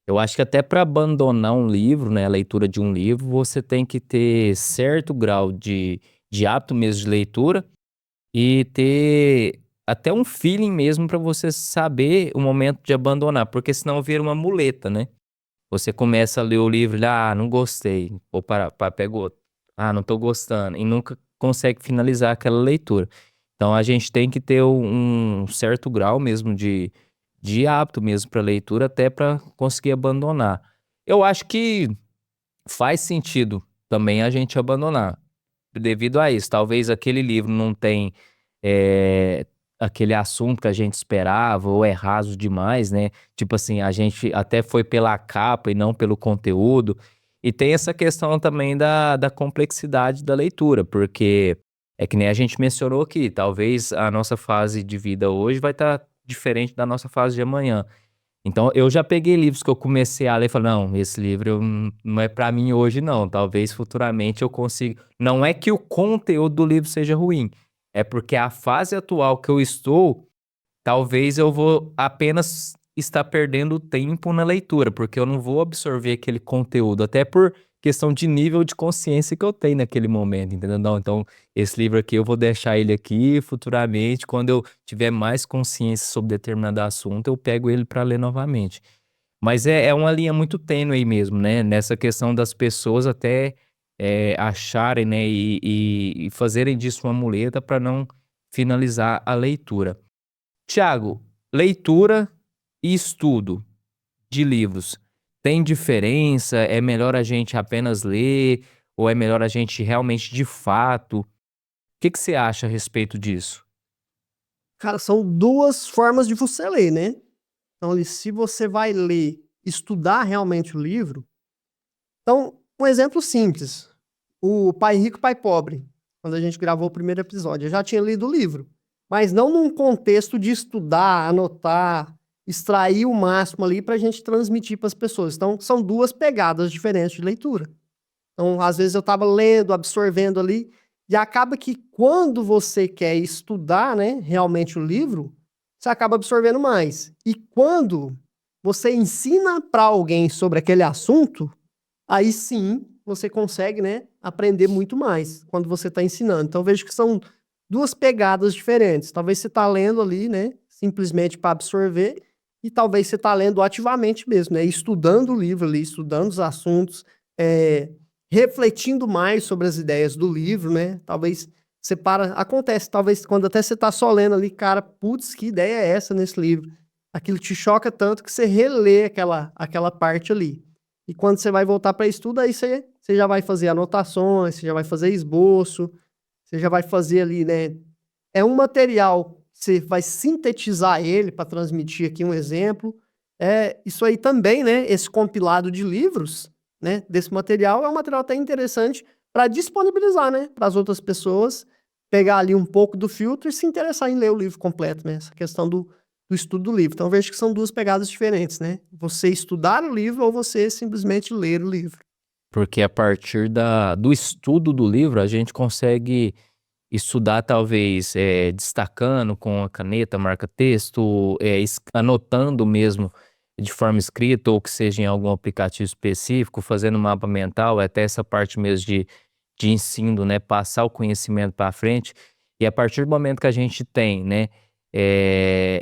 eu acho que até para abandonar um livro, né, a leitura de um livro, você tem que ter certo grau de hábito mesmo de leitura e ter até um feeling mesmo para você saber o momento de abandonar, porque senão vira uma muleta, né? Você começa a ler o livro, não gostei, vou parar, pega outro. Não tô gostando, e nunca consegue finalizar aquela leitura. Então a gente tem que ter um certo grau mesmo de hábito mesmo para leitura, até para conseguir abandonar. Eu acho que faz sentido também a gente abandonar, devido a isso. Talvez aquele livro não tem eh, aquele assunto que a gente esperava, ou é raso demais, né? Tipo assim, a gente até foi pela capa e não pelo conteúdo. E tem essa questão também da complexidade da leitura, porque é que nem a gente mencionou aqui, talvez a nossa fase de vida hoje vai estar diferente da nossa fase de amanhã. Então, eu já peguei livros que eu comecei a ler e falei: "Não, esse livro não é pra mim hoje não, talvez futuramente eu consiga". Não é que o conteúdo do livro seja ruim, é porque a fase atual que eu estou, talvez eu vou apenas estar perdendo tempo na leitura, porque eu não vou absorver aquele conteúdo, até por questão de nível de consciência que eu tenho naquele momento, entendeu? Não, então esse livro aqui eu vou deixar ele aqui, futuramente, quando eu tiver mais consciência sobre determinado assunto, eu pego ele para ler novamente. Mas é uma linha muito tênue aí mesmo, né? Nessa questão das pessoas até acharem, né, e fazerem disso uma muleta para não finalizar a leitura. Tiago, leitura e estudo de livros, tem diferença? É melhor a gente apenas ler ou é melhor a gente realmente de fato? O que que você acha a respeito disso? Cara, são duas formas de você ler, né? Então, ali, se você vai ler, estudar realmente o livro. Então, um exemplo simples. O Pai Rico, Pai Pobre. Quando a gente gravou o primeiro episódio, eu já tinha lido o livro. Mas não num contexto de estudar, anotar, extrair o máximo ali para a gente transmitir para as pessoas. Então, são duas pegadas diferentes de leitura. Então, às vezes eu estava lendo, absorvendo ali, e acaba que quando você quer estudar, né, realmente o livro, você acaba absorvendo mais. E quando você ensina para alguém sobre aquele assunto, aí sim você consegue, né, aprender muito mais quando você está ensinando. Então, eu vejo que são duas pegadas diferentes. Talvez você está lendo ali, né, simplesmente para absorver, e talvez você está lendo ativamente mesmo, né, estudando o livro ali, estudando os assuntos, refletindo mais sobre as ideias do livro, né, talvez você para... Acontece, talvez, quando até você está só lendo ali, cara, putz, que ideia é essa nesse livro? Aquilo te choca tanto que você relê aquela parte ali. E quando você vai voltar para estudo, aí você já vai fazer anotações, você já vai fazer esboço, você já vai fazer ali, né? É um material, você vai sintetizar ele para transmitir aqui um exemplo. Isso aí também, né? Esse compilado de livros, né? Desse material é um material até interessante para disponibilizar, né? Para as outras pessoas, pegar ali um pouco do filtro e se interessar em ler o livro completo, né? Essa questão do estudo do livro. Então, eu vejo que são duas pegadas diferentes, né? Você estudar o livro ou você simplesmente ler o livro. Porque a partir do estudo do livro, a gente consegue estudar, talvez, destacando com a caneta, marca-texto, anotando mesmo de forma escrita, ou que seja em algum aplicativo específico, fazendo um mapa mental, até essa parte mesmo de ensino, né? Passar o conhecimento para frente. E a partir do momento que a gente tem, né?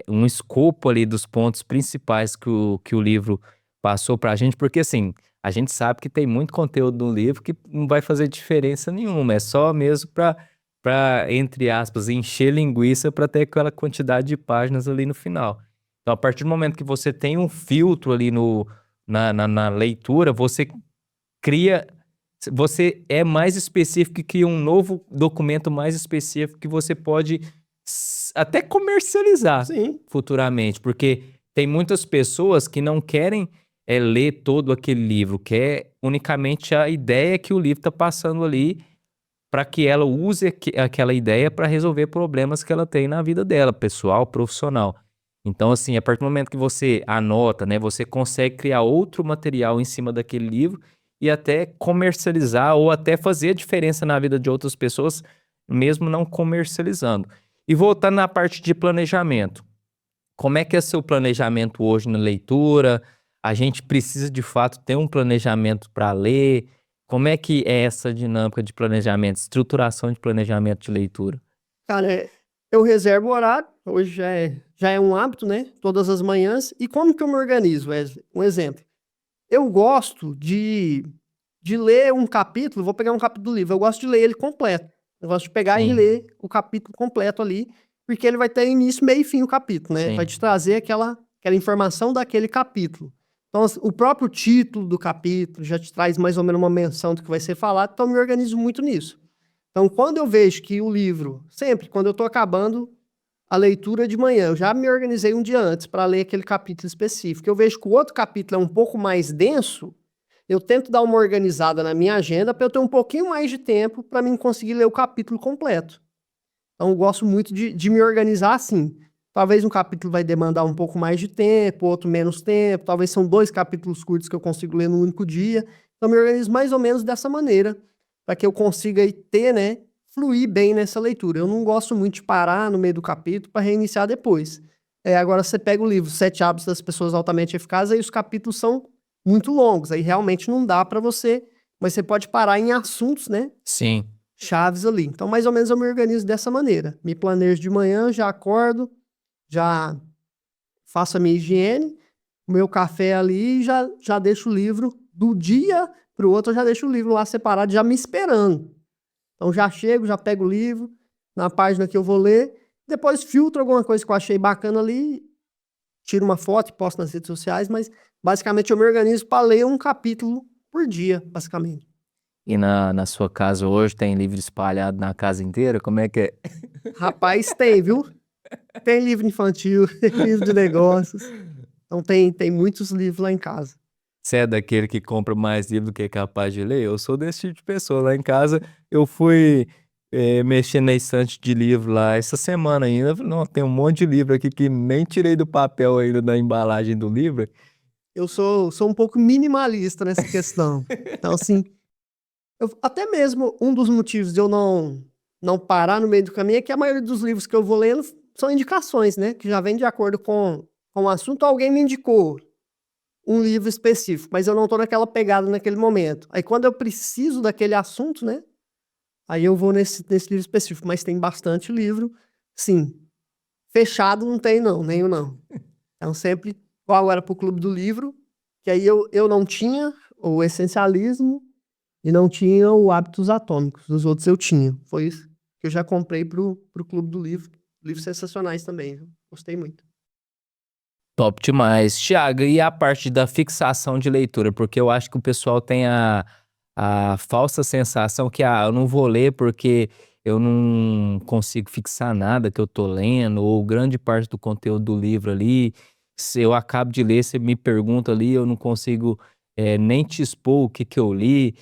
Um escopo ali dos pontos principais que o livro passou para a gente, porque assim, a gente sabe que tem muito conteúdo no livro que não vai fazer diferença nenhuma, é só mesmo para, entre aspas, encher linguiça para ter aquela quantidade de páginas ali no final. Então, a partir do momento que você tem um filtro ali na leitura, você é mais específico e cria um novo documento mais específico que você pode até comercializar Sim. futuramente, porque tem muitas pessoas que não querem ler todo aquele livro, quer unicamente a ideia que o livro está passando ali, para que ela use aquela ideia para resolver problemas que ela tem na vida dela, pessoal, profissional. Então, assim, a partir do momento que você anota, né, você consegue criar outro material em cima daquele livro e até comercializar ou até fazer a diferença na vida de outras pessoas, mesmo não comercializando. E voltando na parte de planejamento, como é que é seu planejamento hoje na leitura? A gente precisa de fato ter um planejamento para ler? Como é que é essa dinâmica de planejamento, estruturação de planejamento de leitura? Cara, eu reservo o horário, hoje já é um hábito, né? Todas as manhãs. E como que eu me organizo, Wesley? Um exemplo. Eu gosto de ler um capítulo, vou pegar um capítulo do livro, eu gosto de ler ele completo. Eu gosto de pegar e Sim, ler o capítulo completo ali, porque ele vai ter início, meio e fim o capítulo, né? Vai sim. te trazer aquela informação daquele capítulo. Então, o próprio título do capítulo já te traz mais ou menos uma menção do que vai ser falado, então eu me organizo muito nisso. Então, quando eu vejo que o livro, sempre, quando eu estou acabando a leitura de manhã, eu já me organizei um dia antes para ler aquele capítulo específico. Eu vejo que o outro capítulo é um pouco mais denso, eu tento dar uma organizada na minha agenda para eu ter um pouquinho mais de tempo para mim conseguir ler o capítulo completo. Então, eu gosto muito de me organizar assim. Talvez um capítulo vai demandar um pouco mais de tempo, outro menos tempo. Talvez são 2 capítulos curtos que eu consigo ler no único dia. Então, eu me organizo mais ou menos dessa maneira, para que eu consiga aí ter, né, fluir bem nessa leitura. Eu não gosto muito de parar no meio do capítulo para reiniciar depois. Agora, você pega o livro Sete Hábitos das Pessoas Altamente Eficazes, aí os capítulos são muito longos. Aí realmente não dá para você, mas você pode parar em assuntos, né, Sim. chaves ali. Então, mais ou menos eu me organizo dessa maneira. Me planejo de manhã, já acordo, já faço a minha higiene, o meu café ali e já deixo o livro do dia para o outro, eu já deixo o livro lá separado, já me esperando. Então, já chego, já pego o livro na página que eu vou ler, depois filtro alguma coisa que eu achei bacana ali, tiro uma foto e posto nas redes sociais, mas basicamente eu me organizo para ler um capítulo por dia, basicamente. E na sua casa hoje tem livro espalhado na casa inteira? Como é que é? Rapaz, tem, viu? Tem livro infantil, tem livro de negócios. Então tem muitos livros lá em casa. Você é daquele que compra mais livro do que é capaz de ler? Eu sou desse tipo de pessoa. Lá em casa, eu fui mexer na estante de livro lá essa semana ainda. Não, tem um monte de livro aqui que nem tirei do papel ainda da embalagem do livro. Eu sou um pouco minimalista nessa questão. Então, assim, até mesmo um dos motivos de eu não parar no meio do caminho é que a maioria dos livros que eu vou lendo são indicações, né? Que já vem de acordo com o assunto. Alguém me indicou um livro específico, mas eu não tô naquela pegada naquele momento. Aí quando eu preciso daquele assunto, né? Aí eu vou nesse livro específico, mas tem bastante livro, sim. Fechado não tem não, nenhum não. Então sempre, igual agora pro Clube do Livro, que aí eu não tinha o essencialismo e não tinha o Hábitos Atômicos, os outros eu tinha. Foi isso que eu já comprei pro Clube do Livro. Livros sensacionais também, viu? Gostei muito. Top demais. Thiago, e a parte da fixação de leitura? Porque eu acho que o pessoal tem a falsa sensação que, eu não vou ler porque eu não consigo fixar nada que eu tô lendo, ou grande parte do conteúdo do livro ali, se eu acabo de ler, você me pergunta ali, eu não consigo nem te expor o que que eu li.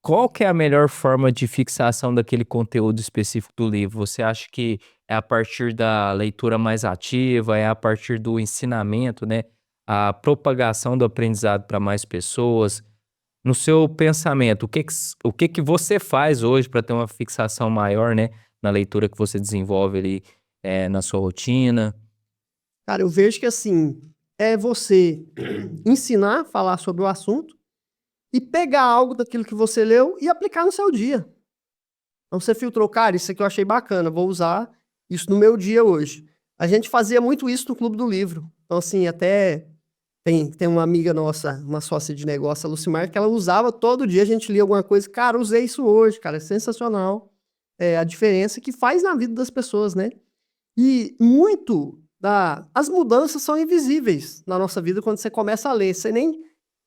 Qual que é a melhor forma de fixação daquele conteúdo específico do livro? Você acha que é a partir da leitura mais ativa, é a partir do ensinamento, né? A propagação do aprendizado para mais pessoas? No seu pensamento, o que que você faz hoje para ter uma fixação maior, né? Na leitura que você desenvolve ali na sua rotina? Cara, eu vejo que assim, é você ensinar, falar sobre o assunto e pegar algo daquilo que você leu e aplicar no seu dia. Então você filtrou, cara, isso aqui eu achei bacana, vou usar isso no meu dia hoje. A gente fazia muito isso no Clube do Livro. Então assim, até tem uma amiga nossa, uma sócia de negócio, a Lucimar, que ela usava todo dia, a gente lia alguma coisa, cara, usei isso hoje, cara, é sensacional. É, a diferença que faz na vida das pessoas, né? E as mudanças são invisíveis na nossa vida quando você começa a ler. Você nem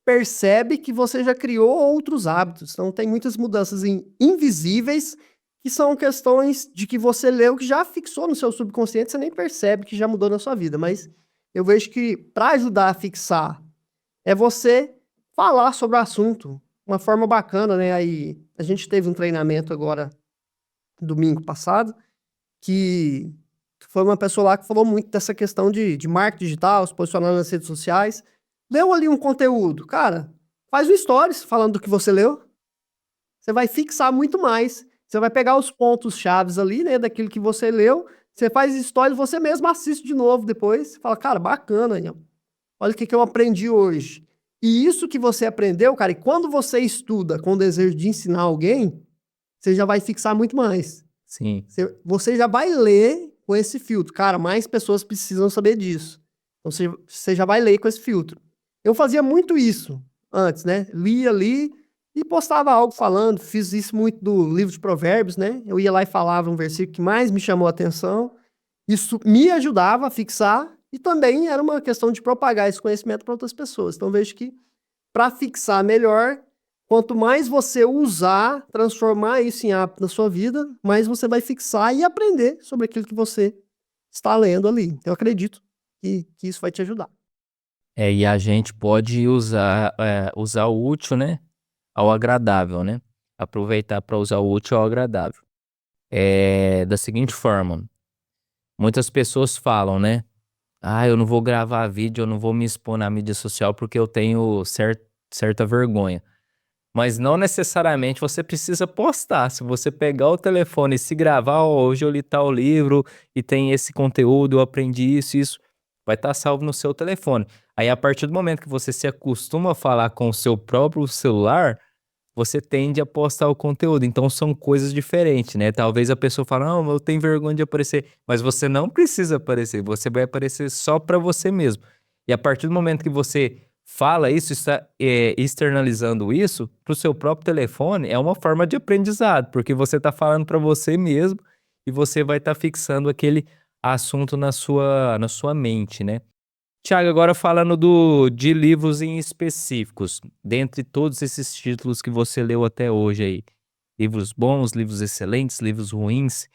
percebe que você já criou outros hábitos. Então, tem muitas mudanças invisíveis que são questões de que você leu, que já fixou no seu subconsciente, você nem percebe que já mudou na sua vida. Mas eu vejo que para ajudar a fixar é você falar sobre o assunto. Uma forma bacana, né? Aí a gente teve um treinamento agora, domingo passado, que foi uma pessoa lá que falou muito dessa questão de marketing digital, se posicionar nas redes sociais. Leu ali um conteúdo, cara, faz um stories falando do que você leu. Você vai fixar muito mais. Você vai pegar os pontos chaves ali, né, daquilo que você leu. Você faz stories, você mesmo assiste de novo depois. Fala, cara, bacana, Ian. Olha o que eu aprendi hoje. E isso que você aprendeu, cara, e quando você estuda com o desejo de ensinar alguém, você já vai fixar muito mais. Sim. Você já vai ler com esse filtro. Cara, mais pessoas precisam saber disso. Então você já vai ler com esse filtro. Eu fazia muito isso antes, né? Lia ali e postava algo falando. Fiz isso muito do livro de Provérbios, né? Eu ia lá e falava um versículo que mais me chamou a atenção. Isso me ajudava a fixar e também era uma questão de propagar esse conhecimento para outras pessoas. Então vejo que para fixar melhor, quanto mais você usar, transformar isso em hábito na sua vida, mais você vai fixar e aprender sobre aquilo que você está lendo ali. Eu acredito que isso vai te ajudar. E a gente pode usar o útil, né, ao agradável, né? Aproveitar para usar o útil ao agradável. Da seguinte forma, muitas pessoas falam, né? Ah, eu não vou gravar vídeo, eu não vou me expor na mídia social porque eu tenho certa vergonha. Mas não necessariamente você precisa postar. Se você pegar o telefone e se gravar, "Ó, hoje eu li tal livro e tem esse conteúdo, eu aprendi isso, vai estar salvo no seu telefone. Aí, a partir do momento que você se acostuma a falar com o seu próprio celular, você tende a postar o conteúdo. Então, são coisas diferentes, né? Talvez a pessoa fale, não, eu tenho vergonha de aparecer. Mas você não precisa aparecer, você vai aparecer só para você mesmo. E a partir do momento que você fala isso, está externalizando isso para o seu próprio telefone, é uma forma de aprendizado, porque você está falando para você mesmo e você vai estar fixando aquele assunto na sua mente, né? Tiago, agora falando de livros em específicos, dentre todos esses títulos que você leu até hoje aí, livros bons, livros excelentes, livros ruins,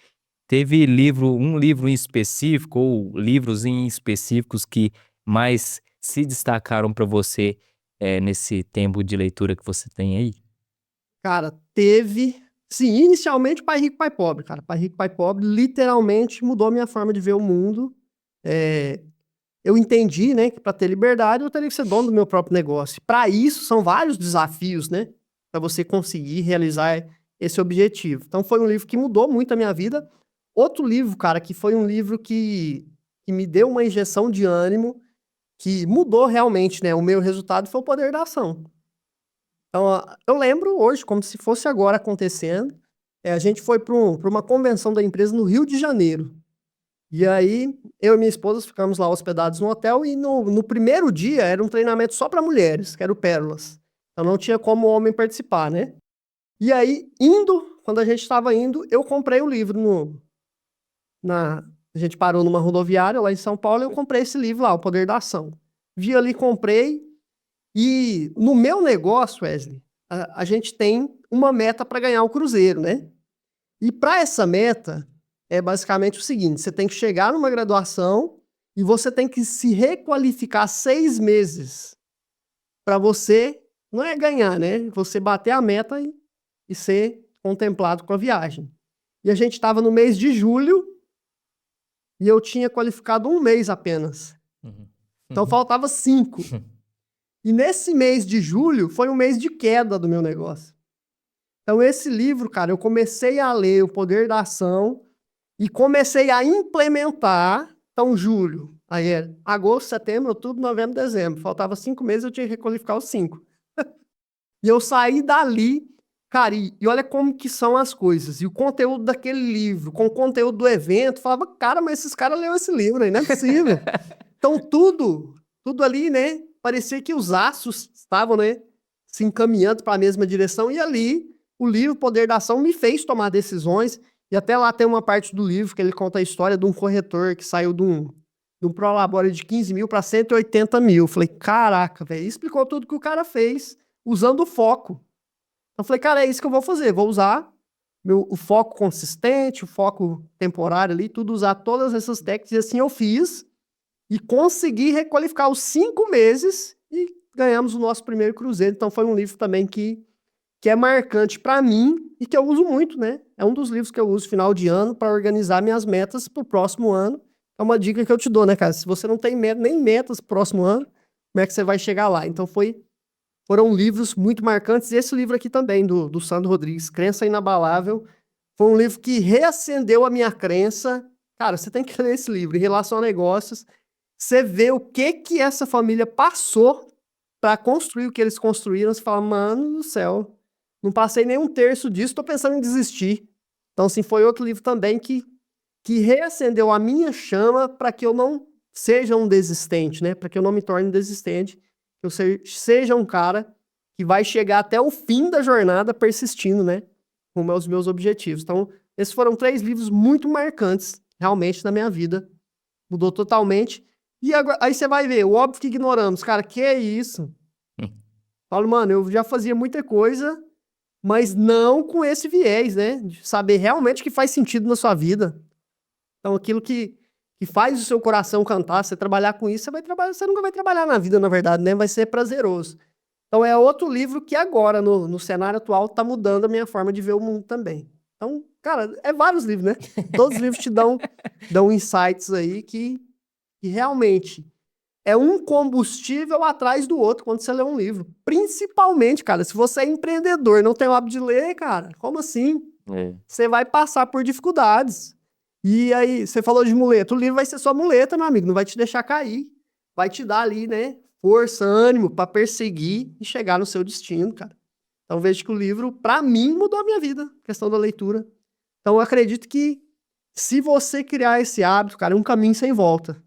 teve um livro em específico ou livros em específicos que mais se destacaram para você nesse tempo de leitura que você tem aí? Cara, teve. Sim, inicialmente Pai Rico, Pai Pobre, cara. Pai Rico, Pai Pobre literalmente mudou a minha forma de ver o mundo. Eu entendi, né, que para ter liberdade eu teria que ser dono do meu próprio negócio. Para isso, são vários desafios, né, para você conseguir realizar esse objetivo. Então, foi um livro que mudou muito a minha vida. Outro livro, cara, que foi um livro que me deu uma injeção de ânimo, que mudou realmente, né? O meu resultado foi o poder da ação. Então, eu lembro hoje, como se fosse agora acontecendo, a gente foi para uma convenção da empresa no Rio de Janeiro. E aí, eu e minha esposa ficamos lá hospedados no hotel e no primeiro dia era um treinamento só para mulheres, que era o Pérolas. Então não tinha como o homem participar, né? E aí, quando a gente estava indo, eu comprei o livro a gente parou numa rodoviária lá em São Paulo e eu comprei esse livro lá, O Poder da Ação. Vi ali, comprei. E no meu negócio, Wesley, a gente tem uma meta para ganhar o Cruzeiro, né? E para essa meta, é basicamente o seguinte: você tem que chegar numa graduação e você tem que se requalificar 6 meses para você, não é ganhar, né? Você bater a meta e ser contemplado com a viagem. E a gente estava no mês de julho e eu tinha qualificado 1 mês apenas. Então faltava 5. E nesse mês de julho foi um mês de queda do meu negócio. Então esse livro, cara, eu comecei a ler O Poder da Ação e comecei a implementar. Então julho, aí era agosto, setembro, outubro, novembro, dezembro. Faltava 5 meses, eu tinha que requalificar os 5. E eu saí dali, cara, e olha como que são as coisas. E o conteúdo daquele livro, com o conteúdo do evento, falava, cara, mas esses caras leram esse livro aí, não é possível. Então tudo ali, né? Parecia que os astros estavam, né, se encaminhando para a mesma direção. E ali, o livro Poder da Ação me fez tomar decisões. E até lá tem uma parte do livro que ele conta a história de um corretor que saiu de um Prolabore de 15 mil para 180 mil. Falei, caraca, velho, explicou tudo que o cara fez usando o foco. Então falei, cara, é isso que eu vou fazer. Vou usar o foco consistente, o foco temporário ali, tudo, usar todas essas técnicas. E assim eu fiz. E consegui requalificar os 5 meses e ganhamos o nosso primeiro cruzeiro. Então foi um livro também que é marcante para mim e que eu uso muito, né? É um dos livros que eu uso no final de ano para organizar minhas metas para o próximo ano. É uma dica que eu te dou, né, cara? Se você não tem nem metas pro próximo ano, como é que você vai chegar lá? Então foram livros muito marcantes. E esse livro aqui também, do Sandro Rodrigues, Crença Inabalável, foi um livro que reacendeu a minha crença. Cara, você tem que ler esse livro em relação a negócios. Você vê o que essa família passou para construir o que eles construíram. Você fala, mano do céu, não passei nem 1/3 disso, tô pensando em desistir. Então, assim, foi outro livro também que reacendeu a minha chama para que eu não seja um desistente, né? Para que eu não me torne desistente, que eu seja um cara que vai chegar até o fim da jornada persistindo, né? Com os meus objetivos. Então, esses foram 3 livros muito marcantes, realmente, na minha vida. Mudou totalmente. E agora, aí você vai ver, o óbvio que ignoramos. Cara, que é isso? Falo, mano, eu já fazia muita coisa, mas não com esse viés, né? De saber realmente o que faz sentido na sua vida. Então, aquilo que faz o seu coração cantar, você trabalhar com isso, você nunca vai trabalhar na vida, na verdade, né? Vai ser prazeroso. Então, é outro livro que agora, no cenário atual, tá mudando a minha forma de ver o mundo também. Então, cara, é vários livros, né? Todos os livros te dão insights aí que realmente é um combustível atrás do outro quando você lê um livro. Principalmente, cara, se você é empreendedor e não tem o hábito de ler, cara, como assim? Você vai passar por dificuldades. E aí, você falou de muleta. O livro vai ser só muleta, meu amigo, não vai te deixar cair. Vai te dar ali, né, força, ânimo para perseguir e chegar no seu destino, cara. Então, vejo que o livro, para mim, mudou a minha vida, a questão da leitura. Então, eu acredito que se você criar esse hábito, cara, é um caminho sem volta.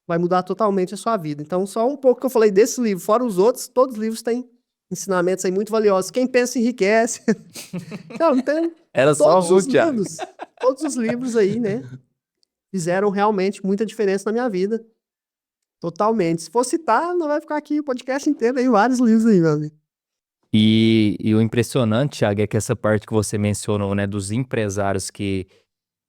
Vai mudar totalmente a sua vida. Então, só um pouco que eu falei desse livro, fora os outros, todos os livros têm ensinamentos aí muito valiosos. Quem pensa enriquece. Não tem. Era só um, Thiago. Todos os livros aí, né, fizeram realmente muita diferença na minha vida. Totalmente. Se for citar, não vai ficar aqui o podcast inteiro aí, vários livros aí, meu amigo. E o impressionante, Thiago, é que essa parte que você mencionou, né, dos empresários que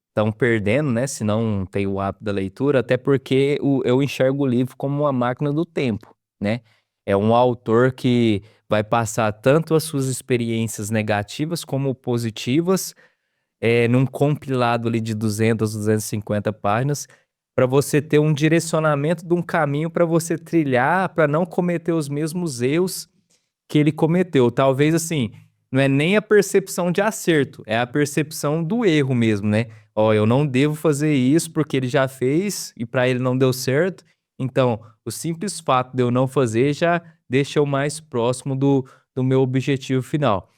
estão perdendo, né, se não tem o hábito da leitura, até porque eu enxergo o livro como uma máquina do tempo, né? É um autor que vai passar tanto as suas experiências negativas como positivas, num compilado ali de 200, 250 páginas, para você ter um direcionamento de um caminho para você trilhar, para não cometer os mesmos erros que ele cometeu. Talvez, assim, não é nem a percepção de acerto, é a percepção do erro mesmo, né? Ó, eu não devo fazer isso porque ele já fez e para ele não deu certo, Então, o simples fato de eu não fazer já deixa eu mais próximo do meu objetivo final.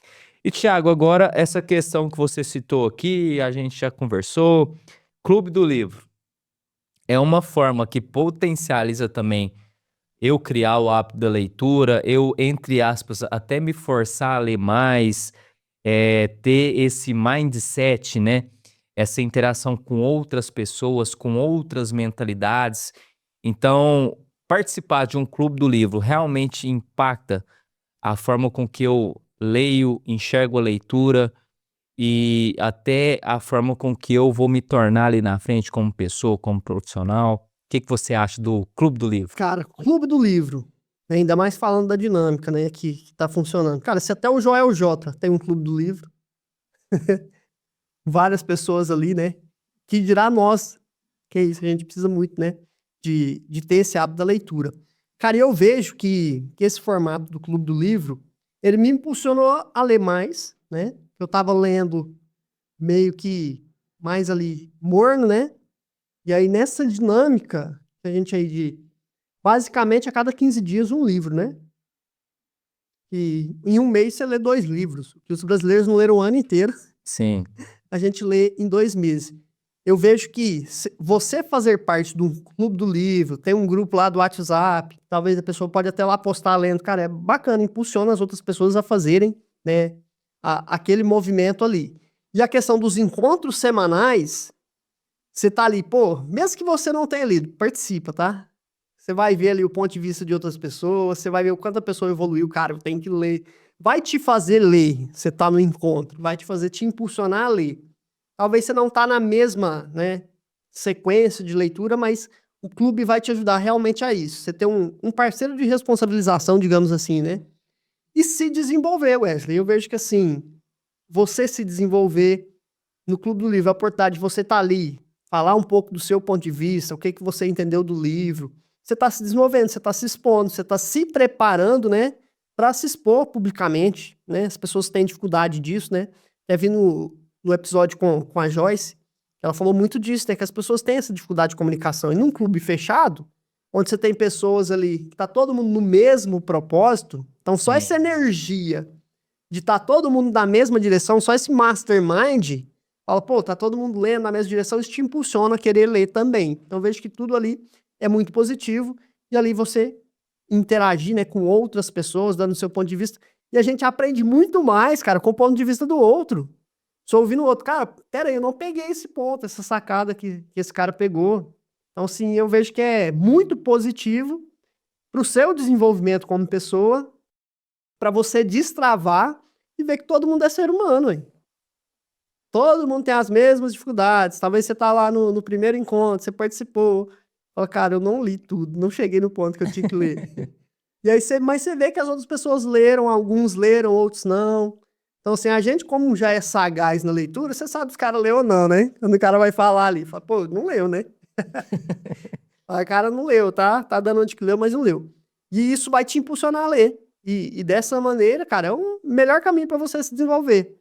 E, Thiago, agora essa questão que você citou aqui, a gente já conversou, Clube do Livro. É uma forma que potencializa também eu criar o hábito da leitura, eu, entre aspas, até me forçar a ler mais, ter esse mindset, né? Essa interação com outras pessoas, com outras mentalidades. Então, participar de um clube do livro realmente impacta a forma com que eu leio, enxergo a leitura e até a forma com que eu vou me tornar ali na frente como pessoa, como profissional. O que você acha do Clube do Livro? Cara, Clube do Livro, né, ainda mais falando da dinâmica, né, que tá funcionando. Cara, se até o Joel J tem um Clube do Livro, várias pessoas ali, né, que dirá nós, que é isso, a gente precisa muito, né, de ter esse hábito da leitura. Cara, eu vejo que esse formato do Clube do Livro, ele me impulsionou a ler mais, né, eu tava lendo meio que mais ali morno, né, e aí nessa dinâmica, a gente aí de basicamente a cada 15 dias um livro, né? E em um mês você lê 2 livros, que os brasileiros não leram o ano inteiro, Sim, a gente lê em 2 meses. Eu vejo que você fazer parte do clube do livro, tem um grupo lá do WhatsApp, talvez a pessoa pode até lá postar lendo, cara, é bacana, impulsiona as outras pessoas a fazerem, né, aquele movimento ali. E a questão dos encontros semanais, você tá ali, pô, mesmo que você não tenha lido, participa, tá? Você vai ver ali o ponto de vista de outras pessoas, você vai ver o quanto a pessoa evoluiu, cara, eu tenho que ler. Vai te fazer ler, você tá no encontro, vai te fazer te impulsionar a ler. Talvez você não tá na mesma, né, sequência de leitura, mas o clube vai te ajudar realmente a isso. Você ter um parceiro de responsabilização, digamos assim, né? E se desenvolver, Wesley. Eu vejo que, assim, você se desenvolver no Clube do Livro, a oportunidade de você estar ali, falar um pouco do seu ponto de vista, o que você entendeu do livro. Você está se desenvolvendo, você está se expondo, você está se preparando, né, para se expor publicamente, né? As pessoas têm dificuldade disso, né? Até vi no episódio com a Joyce, ela falou muito disso, né? Que as pessoas têm essa dificuldade de comunicação. E num clube fechado, onde você tem pessoas ali, que tá todo mundo no mesmo propósito, então só sim. essa energia de estar todo mundo na mesma direção, só esse mastermind, fala, pô, tá todo mundo lendo na mesma direção, isso te impulsiona a querer ler também. Então vejo que tudo ali é muito positivo e ali você interagir, né, com outras pessoas, dando o seu ponto de vista, e a gente aprende muito mais, cara, com o ponto de vista do outro. Só ouvindo o outro, cara, pera aí, eu não peguei esse ponto, essa sacada que esse cara pegou. Então, sim, eu vejo que é muito positivo pro seu desenvolvimento como pessoa, para você destravar e ver que todo mundo é ser humano, hein? Todo mundo tem as mesmas dificuldades. Talvez você tá lá no primeiro encontro, você participou. Fala, cara, eu não li tudo, não cheguei no ponto que eu tinha que ler. E aí mas você vê que as outras pessoas leram, alguns leram, outros não. Então, assim, a gente, como já é sagaz na leitura, você sabe se o cara leu ou não, né? Quando o cara vai falar ali, fala, pô, não leu, né? O cara não leu, tá? Tá dando onde que leu, mas não leu. E isso vai te impulsionar a ler. E dessa maneira, cara, é o melhor caminho para você se desenvolver.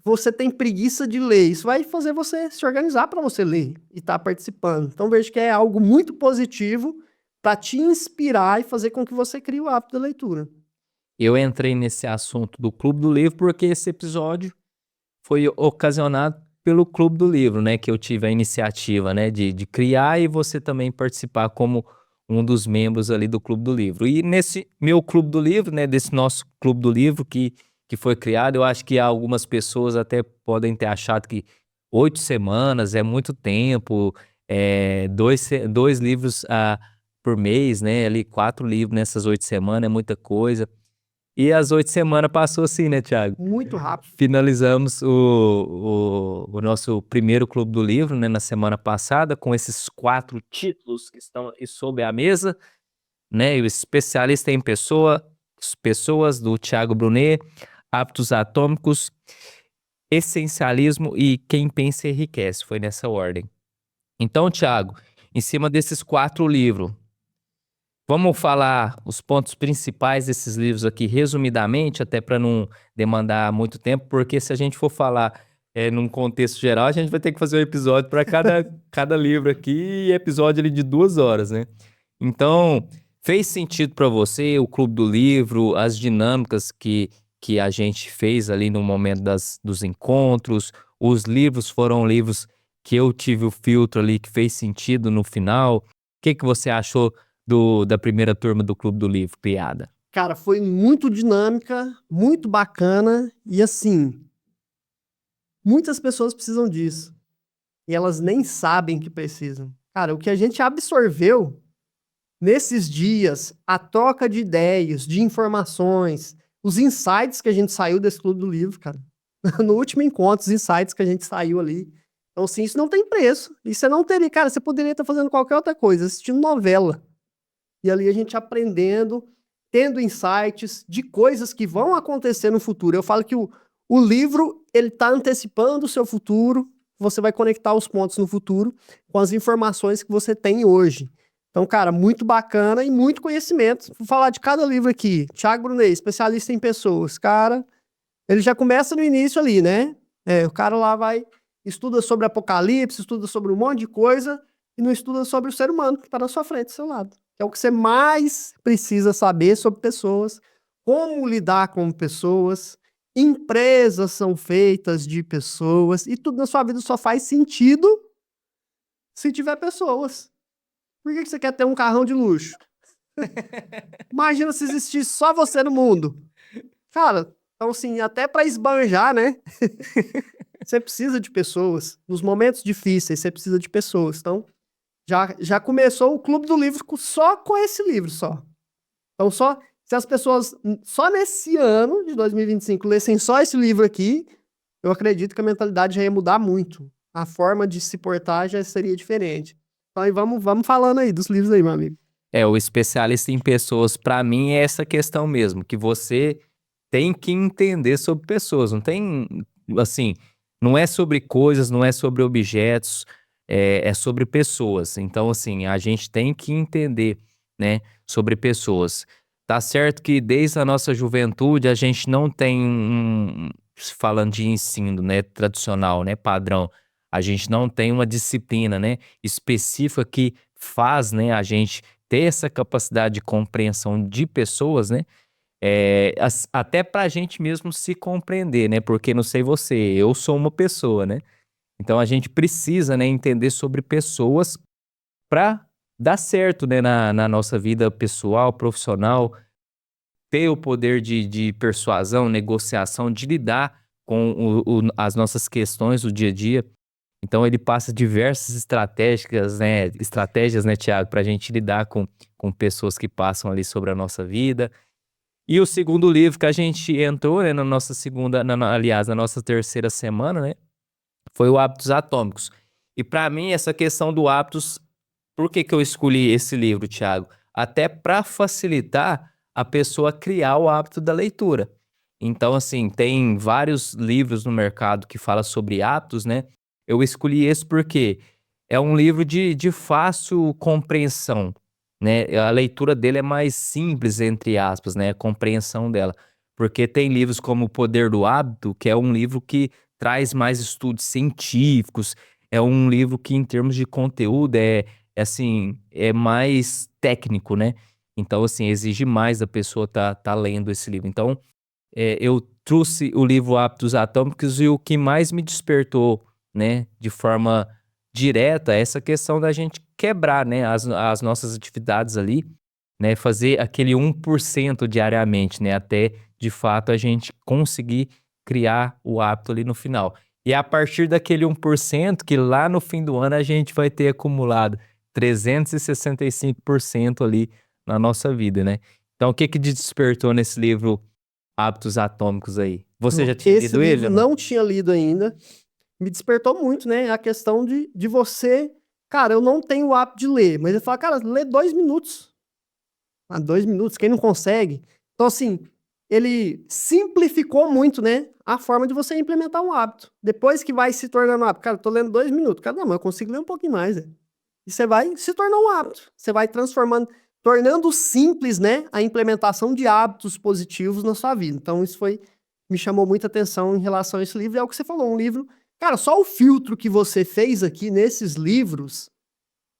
Você tem preguiça de ler, isso vai fazer você se organizar para você ler e estar participando. Então vejo que é algo muito positivo para te inspirar e fazer com que você crie o hábito da leitura. Eu entrei nesse assunto do Clube do Livro porque esse episódio foi ocasionado pelo Clube do Livro, né? Que eu tive a iniciativa, né? De criar e você também participar como um dos membros ali do Clube do Livro. E nesse meu Clube do Livro, né? Desse nosso Clube do Livro que foi criado, eu acho que algumas pessoas até podem ter achado que 8 semanas é muito tempo, dois livros por mês, né? Ali 4 livros nessas 8 semanas é muita coisa. E as 8 semanas passou assim, né, Thiago? Muito rápido. Finalizamos o nosso primeiro Clube do Livro, né, na semana passada, com esses 4 títulos que estão aqui sobre a mesa, né, e o especialista em pessoas do Thiago Brunet, Hábitos Atômicos, Essencialismo e Quem Pensa Enriquece, foi nessa ordem. Então, Thiago, em cima desses 4 livros, vamos falar os pontos principais desses livros aqui, resumidamente, até para não demandar muito tempo, porque se a gente for falar num contexto geral, a gente vai ter que fazer um episódio para cada livro aqui e episódio ali de 2 horas, né? Então, fez sentido para você o Clube do Livro, as dinâmicas que a gente fez ali no momento dos encontros, os livros foram livros que eu tive o filtro ali que fez sentido no final. O que que você achou da primeira turma do Clube do Livro criada? Cara, foi muito dinâmica, muito bacana e assim, muitas pessoas precisam disso e elas nem sabem que precisam. Cara, o que a gente absorveu nesses dias, a troca de ideias, de informações, os insights que a gente saiu desse Clube do Livro, cara. No último encontro, os insights que a gente saiu ali. Então, assim, isso não tem preço. E você não teria, cara, você poderia estar fazendo qualquer outra coisa, assistindo novela. E ali a gente aprendendo, tendo insights de coisas que vão acontecer no futuro. Eu falo que o livro, ele está antecipando o seu futuro, você vai conectar os pontos no futuro com as informações que você tem hoje. Então, cara, muito bacana e muito conhecimento. Vou falar de cada livro aqui. Thiago Brunet, especialista em pessoas. Cara, ele já começa no início ali, né? O cara lá estuda sobre Apocalipse, estuda sobre um monte de coisa e não estuda sobre o ser humano que está na sua frente, do seu lado. É o que você mais precisa saber sobre pessoas, como lidar com pessoas, empresas são feitas de pessoas e tudo na sua vida só faz sentido se tiver pessoas. Por que você quer ter um carrão de luxo? Imagina se existisse só você no mundo. Cara, então assim, até para esbanjar, né? Você precisa de pessoas. Nos momentos difíceis, você precisa de pessoas. Então, já começou o Clube do Livro só com esse livro, só. Então, se as pessoas, só nesse ano de 2025, lessem só esse livro aqui, eu acredito que a mentalidade já ia mudar muito. A forma de se portar já seria diferente. Então, aí vamos falando aí dos livros aí, meu amigo. O especialista em pessoas, para mim, é essa questão mesmo, que você tem que entender sobre pessoas, não tem, assim, não é sobre coisas, não é sobre objetos, é sobre pessoas. Então, assim, a gente tem que entender, né, sobre pessoas. Tá certo que desde a nossa juventude a gente não tem falando de ensino, né, tradicional, né, padrão, a gente não tem uma disciplina, né, específica que faz, né, a gente ter essa capacidade de compreensão de pessoas, né, até pra gente mesmo se compreender, né, porque não sei você, eu sou uma pessoa, né, então a gente precisa, né, entender sobre pessoas para dar certo, né, na nossa vida pessoal, profissional, ter o poder de persuasão, negociação, de lidar com as nossas questões do dia a dia. Então ele passa diversas estratégias, né, Thiago, para a gente lidar com pessoas que passam ali sobre a nossa vida. E o segundo livro que a gente entrou, né, na nossa segunda, aliás, na nossa terceira semana, né, foi o Hábitos Atômicos. E para mim, essa questão do hábitos, por que que eu escolhi esse livro, Thiago? Até para facilitar a pessoa criar o hábito da leitura. Então, assim, tem vários livros no mercado que fala sobre hábitos, né? Eu escolhi esse porque é um livro de fácil compreensão, né? A leitura dele é mais simples, entre aspas, né? A compreensão dela. Porque tem livros como O Poder do Hábito, que é um livro que traz mais estudos científicos, é um livro que, em termos de conteúdo, assim, é mais técnico, né? Então, assim, exige mais da pessoa tá lendo esse livro. Então, eu trouxe o livro Hábitos Atômicos e o que mais me despertou, né, de forma direta, é essa questão da gente quebrar, né, as nossas atividades ali, né, fazer aquele 1% diariamente, né, até de fato a gente conseguir criar o hábito ali no final. E é a partir daquele 1% que lá no fim do ano a gente vai ter acumulado 365% ali na nossa vida, né. Então o que que despertou nesse livro Hábitos Atômicos aí? Você já tinha Esse lido ele livro ou não? não tinha lido ainda. Me despertou muito, né? A questão de você. Cara, eu não tenho o hábito de ler, mas ele fala, cara, lê 2 minutos. 2 minutos, quem não consegue? Então, assim, ele simplificou muito, né? A forma de você implementar um hábito. Depois que vai se tornando um hábito, cara, eu tô lendo 2 minutos. Cara, não, mas eu consigo ler um pouquinho mais, né? E você vai se tornar um hábito. Você vai transformando, tornando simples, né? A implementação de hábitos positivos na sua vida. Então, isso me chamou muita atenção em relação a esse livro. É o que você falou, um livro. Cara, só o filtro que você fez aqui nesses livros,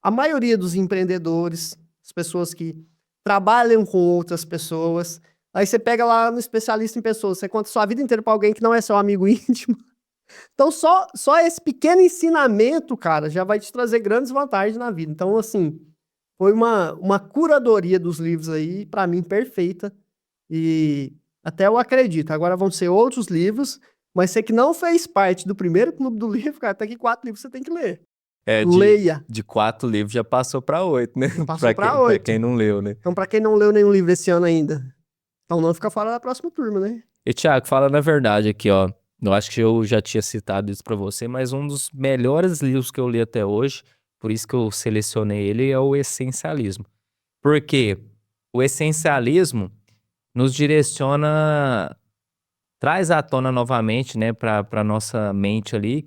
a maioria dos empreendedores as pessoas que trabalham com outras pessoas. Aí você pega lá no especialista em pessoas, você conta sua vida inteira para alguém que não é seu amigo íntimo. Então, só esse pequeno ensinamento, cara, já vai te trazer grandes vantagens na vida. Então, assim, foi uma curadoria dos livros aí, para mim, perfeita. E até eu acredito. Agora vão ser outros livros, mas você que não fez parte do primeiro clube do livro, cara, até que 4 livros você tem que ler. Leia. De 4 livros já passou para 8, né? Passou para 8. Pra quem não leu, né? Então, para quem não leu nenhum livro esse ano ainda, então não fica fora da próxima turma, né? E, Thiago, fala na verdade aqui, ó. Eu acho que eu já tinha citado isso para você, mas um dos melhores livros que eu li até hoje, por isso que eu selecionei ele, é o Essencialismo. Porque o essencialismo nos direciona, traz à tona novamente, né, para nossa mente ali,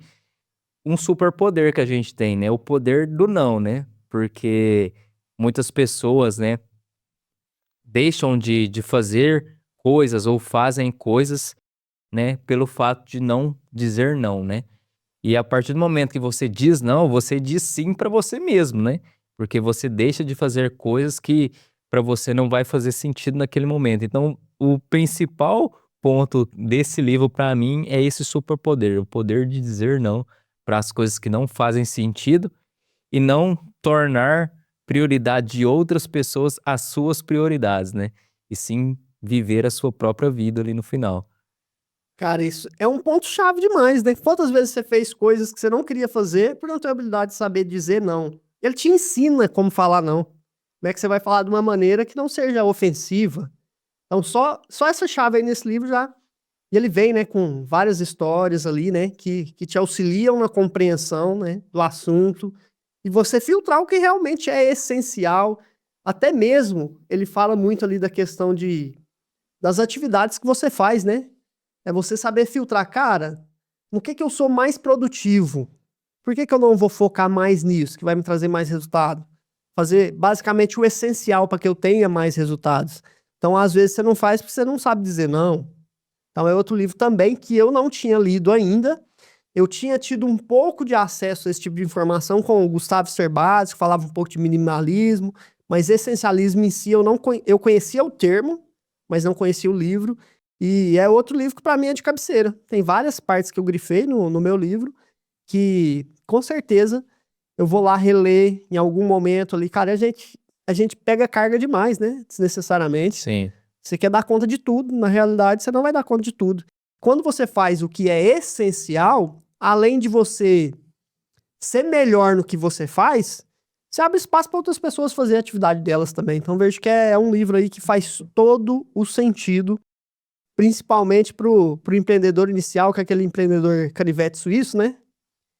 um superpoder que a gente tem, né? O poder do não, né? Porque muitas pessoas, né, deixam de fazer coisas ou fazem coisas, né, pelo fato de não dizer não, né? E a partir do momento que você diz não, você diz sim para você mesmo, né? Porque você deixa de fazer coisas que para você não vai fazer sentido naquele momento. Então, o principal ponto desse livro para mim é esse superpoder, o poder de dizer não para as coisas que não fazem sentido e não tornar prioridade de outras pessoas as suas prioridades, né? E sim viver a sua própria vida ali no final. Cara, isso é um ponto-chave demais, né? Quantas vezes você fez coisas que você não queria fazer por não ter a habilidade de saber dizer não? Ele te ensina como falar não. Como é que você vai falar de uma maneira que não seja ofensiva. Então, só essa chave aí nesse livro já... E ele vem, né, com várias histórias ali, né, que te auxiliam na compreensão, né, do assunto. E você filtrar o que realmente é essencial. Até mesmo, ele fala muito ali da questão das atividades que você faz, né? É você saber filtrar, cara, no que eu sou mais produtivo? Por que eu não vou focar mais nisso, que vai me trazer mais resultado? Fazer basicamente o essencial para que eu tenha mais resultados. Então, às vezes, você não faz porque você não sabe dizer não. Então, é outro livro também que eu não tinha lido ainda. Eu tinha tido um pouco de acesso a esse tipo de informação com o Gustavo Cerbasi, que falava um pouco de minimalismo, mas essencialismo em si eu conhecia o termo, mas não conhecia o livro. E é outro livro que para mim é de cabeceira. Tem várias partes que eu grifei no meu livro, que com certeza eu vou lá reler em algum momento ali. Cara, a gente pega carga demais, né? Desnecessariamente. Sim. Você quer dar conta de tudo, na realidade você não vai dar conta de tudo. Quando você faz o que é essencial, além de você ser melhor no que você faz, você abre espaço para outras pessoas fazerem a atividade delas também. Então vejo que é um livro aí que faz todo o sentido, principalmente pro empreendedor inicial, que é aquele empreendedor canivete suíço, né?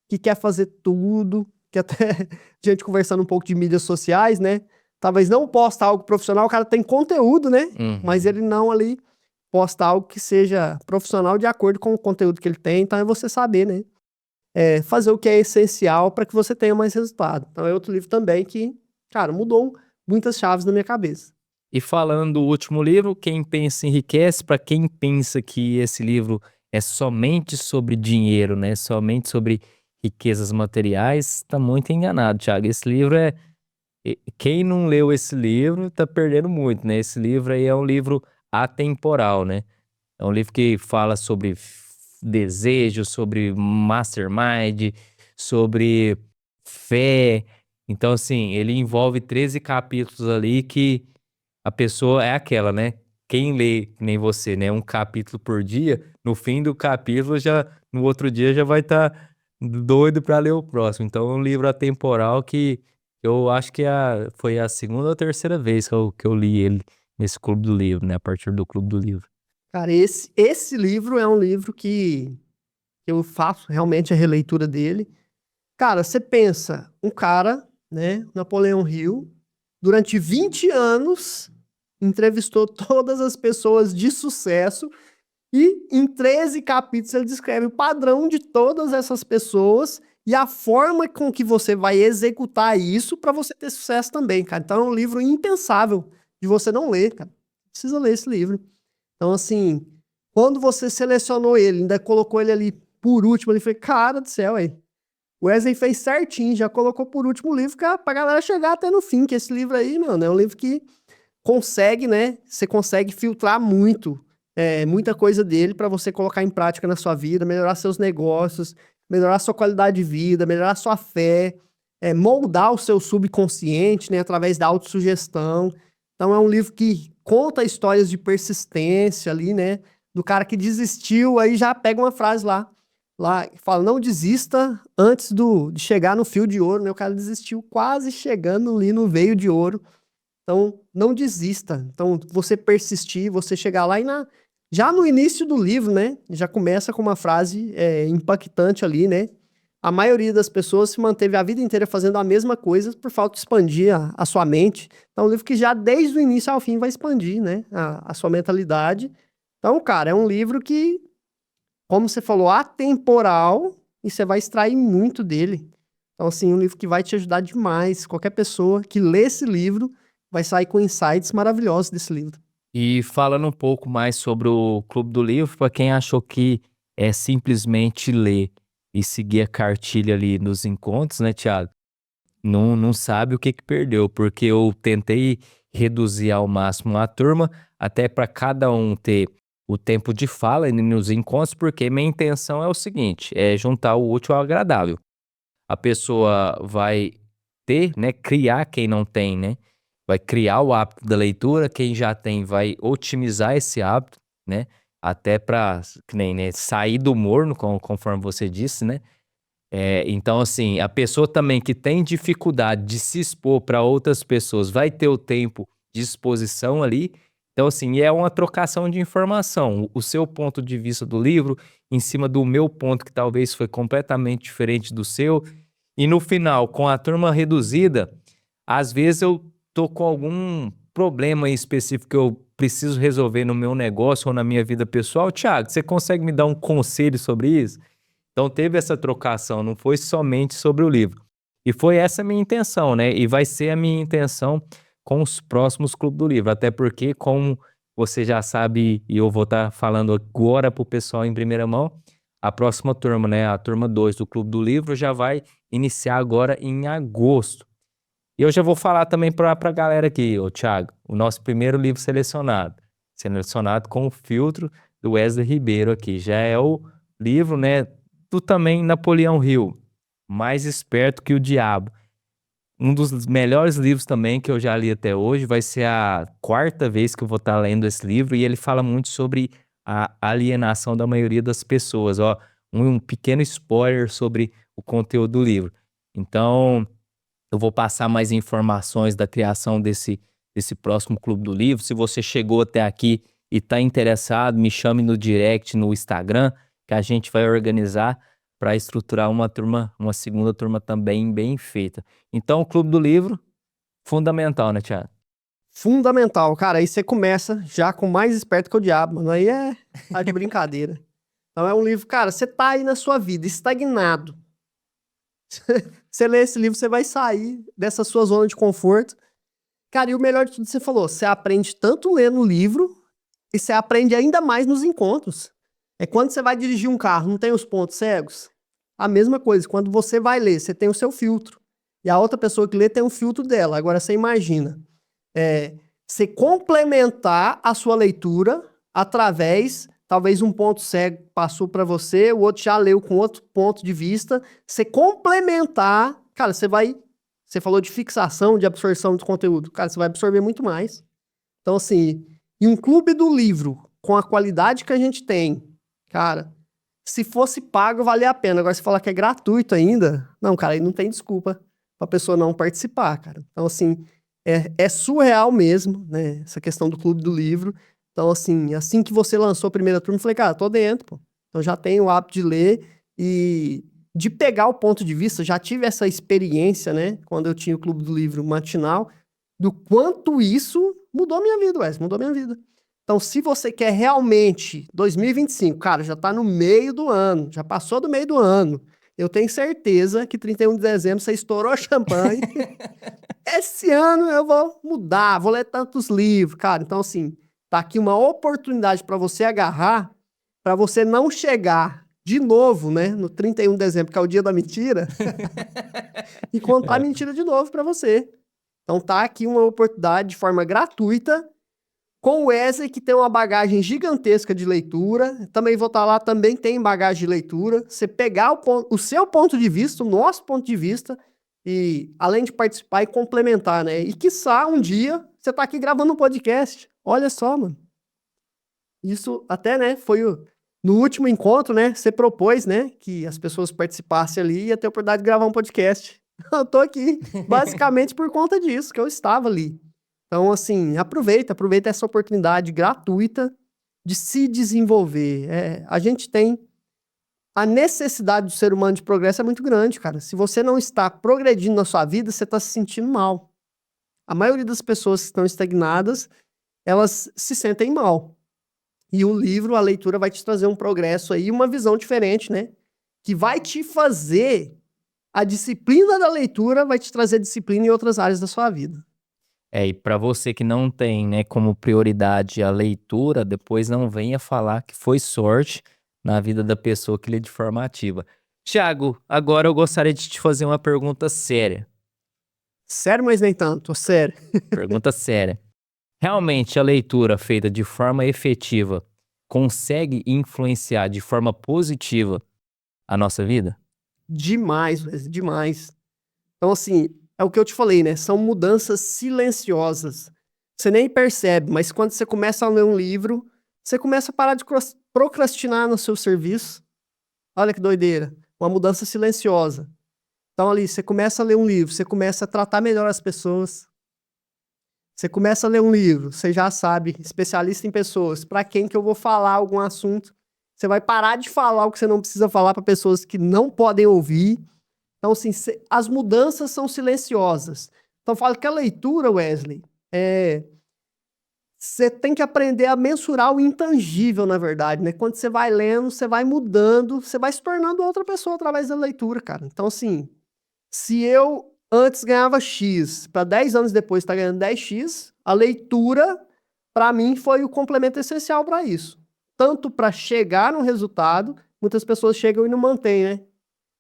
Que quer fazer tudo, que até gente conversando um pouco de mídias sociais, né? Talvez não posta algo profissional, o cara tem conteúdo, né? Mas ele não ali posta algo que seja profissional de acordo com o conteúdo que ele tem. Então é você saber, né? Fazer o que é essencial para que você tenha mais resultado. Então é outro livro também que, cara, mudou muitas chaves na minha cabeça. E falando do último livro, Quem Pensa Enriquece, para quem pensa que esse livro é somente sobre dinheiro, né? Somente sobre riquezas materiais, está muito enganado, Thiago. Esse livro quem não leu esse livro tá perdendo muito, né? Esse livro aí é um livro atemporal, né? É um livro que fala sobre desejo, sobre mastermind, sobre fé. Então, assim, ele envolve 13 capítulos ali que a pessoa é aquela, né? Quem lê, que nem você, né? Um capítulo por dia, no fim do capítulo, no outro dia já vai estar doido para ler o próximo. Então, é um livro atemporal que eu acho que foi a segunda ou terceira vez que eu li ele nesse clube do livro, né? A partir do clube do livro. Cara, esse livro é um livro que eu faço realmente a releitura dele. Cara, você pensa, um cara, né, Napoleão Hill, durante 20 anos, entrevistou todas as pessoas de sucesso e em 13 capítulos ele descreve o padrão de todas essas pessoas e a forma com que você vai executar isso para você ter sucesso também, cara. Então é um livro impensável de você não ler, cara. Precisa ler esse livro. Então, assim, quando você selecionou ele, ainda colocou ele ali por último, ele foi, cara do céu, aí. O Wesley fez certinho, já colocou por último livro pra galera chegar até no fim, que esse livro aí, mano, é um livro que consegue, né? Você consegue filtrar muita coisa dele para você colocar em prática na sua vida, melhorar seus negócios, melhorar sua qualidade de vida, melhorar sua fé, moldar o seu subconsciente, né? Através da autossugestão. Então é um livro que conta histórias de persistência ali, né? Do cara que desistiu, aí já pega uma frase lá que fala, não desista antes de chegar no fio de ouro, né? O cara desistiu quase chegando ali no veio de ouro. Então, não desista. Então, você persistir, você chegar lá já no início do livro, né? Já começa com uma frase impactante ali, né? A maioria das pessoas se manteve a vida inteira fazendo a mesma coisa por falta de expandir a sua mente. Então, é um livro que já desde o início ao fim vai expandir, né? A sua mentalidade. Então, cara, é um livro que, como você falou, atemporal, e você vai extrair muito dele. Então, assim, um livro que vai te ajudar demais. Qualquer pessoa que lê esse livro vai sair com insights maravilhosos desse livro. E falando um pouco mais sobre o Clube do Livro, para quem achou que é simplesmente ler e seguir a cartilha ali nos encontros, né, Thiago? Não sabe o que perdeu, porque eu tentei reduzir ao máximo a turma, até para cada um ter o tempo de fala nos encontros, porque minha intenção é o seguinte, é juntar o útil ao agradável. A pessoa vai ter, né, criar quem não tem, né? Vai criar o hábito da leitura, quem já tem vai otimizar esse hábito, né? Até para, que nem, né, sair do morno, conforme você disse, né? Então, assim, a pessoa também que tem dificuldade de se expor para outras pessoas vai ter o tempo de exposição ali. Então, assim, é uma trocação de informação. O seu ponto de vista do livro, em cima do meu ponto, que talvez foi completamente diferente do seu. E no final, com a turma reduzida, às vezes eu tô com algum problema aí específico que eu preciso resolver no meu negócio ou na minha vida pessoal. Thiago, você consegue me dar um conselho sobre isso? Então teve essa trocação, não foi somente sobre o livro. E foi essa a minha intenção, né? E vai ser a minha intenção com os próximos Clubes do Livro. Até porque, como você já sabe, e eu vou estar falando agora para o pessoal em primeira mão, a próxima turma, né? A turma 2 do Clube do Livro já vai iniciar agora em agosto. E eu já vou falar também para a galera aqui, ô Thiago, o nosso primeiro livro selecionado com o filtro do Wesley Ribeiro aqui. Já é o livro, né, do também Napoleão Hill, Mais Esperto que o Diabo. Um dos melhores livros também que eu já li até hoje, vai ser a quarta vez que eu vou estar lendo esse livro, e ele fala muito sobre a alienação da maioria das pessoas, ó, um pequeno spoiler sobre o conteúdo do livro. Então, eu vou passar mais informações da criação desse próximo Clube do Livro. Se você chegou até aqui e está interessado, me chame no direct, no Instagram, que a gente vai organizar para estruturar uma segunda turma também bem feita. Então, o Clube do Livro, fundamental, né, Thiago? Fundamental, cara. Aí você começa já com Mais Esperto que o Diabo, mano. Aí tá de brincadeira. Então é um livro, cara, você tá aí na sua vida, estagnado. Você lê esse livro, você vai sair dessa sua zona de conforto. Cara, e o melhor de tudo você falou, você aprende tanto lendo o livro e você aprende ainda mais nos encontros. É quando você vai dirigir um carro, não tem os pontos cegos? A mesma coisa, quando você vai ler, você tem o seu filtro. E a outra pessoa que lê tem um filtro dela. Agora você imagina, você complementar a sua leitura através, talvez um ponto cego passou para você, o outro já leu com outro ponto de vista, você complementar, cara, você falou de fixação, de absorção de conteúdo, cara, você vai absorver muito mais. Então, assim, em um clube do livro, com a qualidade que a gente tem, cara, se fosse pago, valia a pena. Agora, se falar que é gratuito ainda, não, cara, aí não tem desculpa pra pessoa não participar, cara. Então, assim, é surreal mesmo, né, essa questão do clube do livro. Então, assim que você lançou a primeira turma, eu falei, cara, tô dentro, pô. Então, já tenho o hábito de ler e de pegar o ponto de vista. Já tive essa experiência, né, quando eu tinha o clube do livro matinal, do quanto isso mudou minha vida, Wesley, mudou minha vida. Então, se você quer realmente 2025, cara, já tá no meio do ano, já passou do meio do ano. Eu tenho certeza que 31 de dezembro você estourou a champanhe. Esse ano eu vou mudar, vou ler tantos livros, cara. Então, assim, tá aqui uma oportunidade para você agarrar, para você não chegar de novo, né, no 31 de dezembro, que é o dia da mentira, e contar a mentira de novo para você. Então tá aqui uma oportunidade de forma gratuita com o Wesley, que tem uma bagagem gigantesca de leitura. Também vou estar lá, também tem bagagem de leitura. Você pegar o seu ponto de vista, o nosso ponto de vista, e além de participar e complementar, né? E quiçá um dia você tá aqui gravando um podcast. Olha só, mano. Isso até, né, no último encontro, né, você propôs, né, que as pessoas participassem ali e ia ter a oportunidade de gravar um podcast. Eu tô aqui basicamente por conta disso, que eu estava ali. Então, assim, aproveita essa oportunidade gratuita de se desenvolver. A gente tem a necessidade do ser humano de progresso é muito grande, cara. Se você não está progredindo na sua vida, você está se sentindo mal. A maioria das pessoas que estão estagnadas, elas se sentem mal. E o livro, a leitura, vai te trazer um progresso aí, uma visão diferente, né? Que vai te fazer, a disciplina da leitura vai te trazer disciplina em outras áreas da sua vida. E para você que não tem, né, como prioridade a leitura, depois não venha falar que foi sorte na vida da pessoa que lê de forma ativa. Thiago, agora eu gostaria de te fazer uma pergunta séria. Sério, mas nem tanto, sério. Pergunta séria. Realmente a leitura feita de forma efetiva consegue influenciar de forma positiva a nossa vida? Demais, Wesley, demais. Então, assim, é o que eu te falei, né? São mudanças silenciosas. Você nem percebe, mas quando você começa a ler um livro, você começa a parar de procrastinar no seu serviço. Olha que doideira. Uma mudança silenciosa. Então, ali, você começa a ler um livro, você começa a tratar melhor as pessoas. Você começa a ler um livro, você já sabe, especialista em pessoas, para quem que eu vou falar algum assunto. Você vai parar de falar o que você não precisa falar para pessoas que não podem ouvir. Então, assim, as mudanças são silenciosas. Então, eu falo que a leitura, Wesley, você tem que aprender a mensurar o intangível, na verdade, né? Quando você vai lendo, você vai mudando, você vai se tornando outra pessoa através da leitura, cara. Então, assim, se eu antes ganhava X, para 10 anos depois estar ganhando 10X, a leitura, para mim, foi o complemento essencial para isso. Tanto para chegar no resultado, muitas pessoas chegam e não mantêm, né?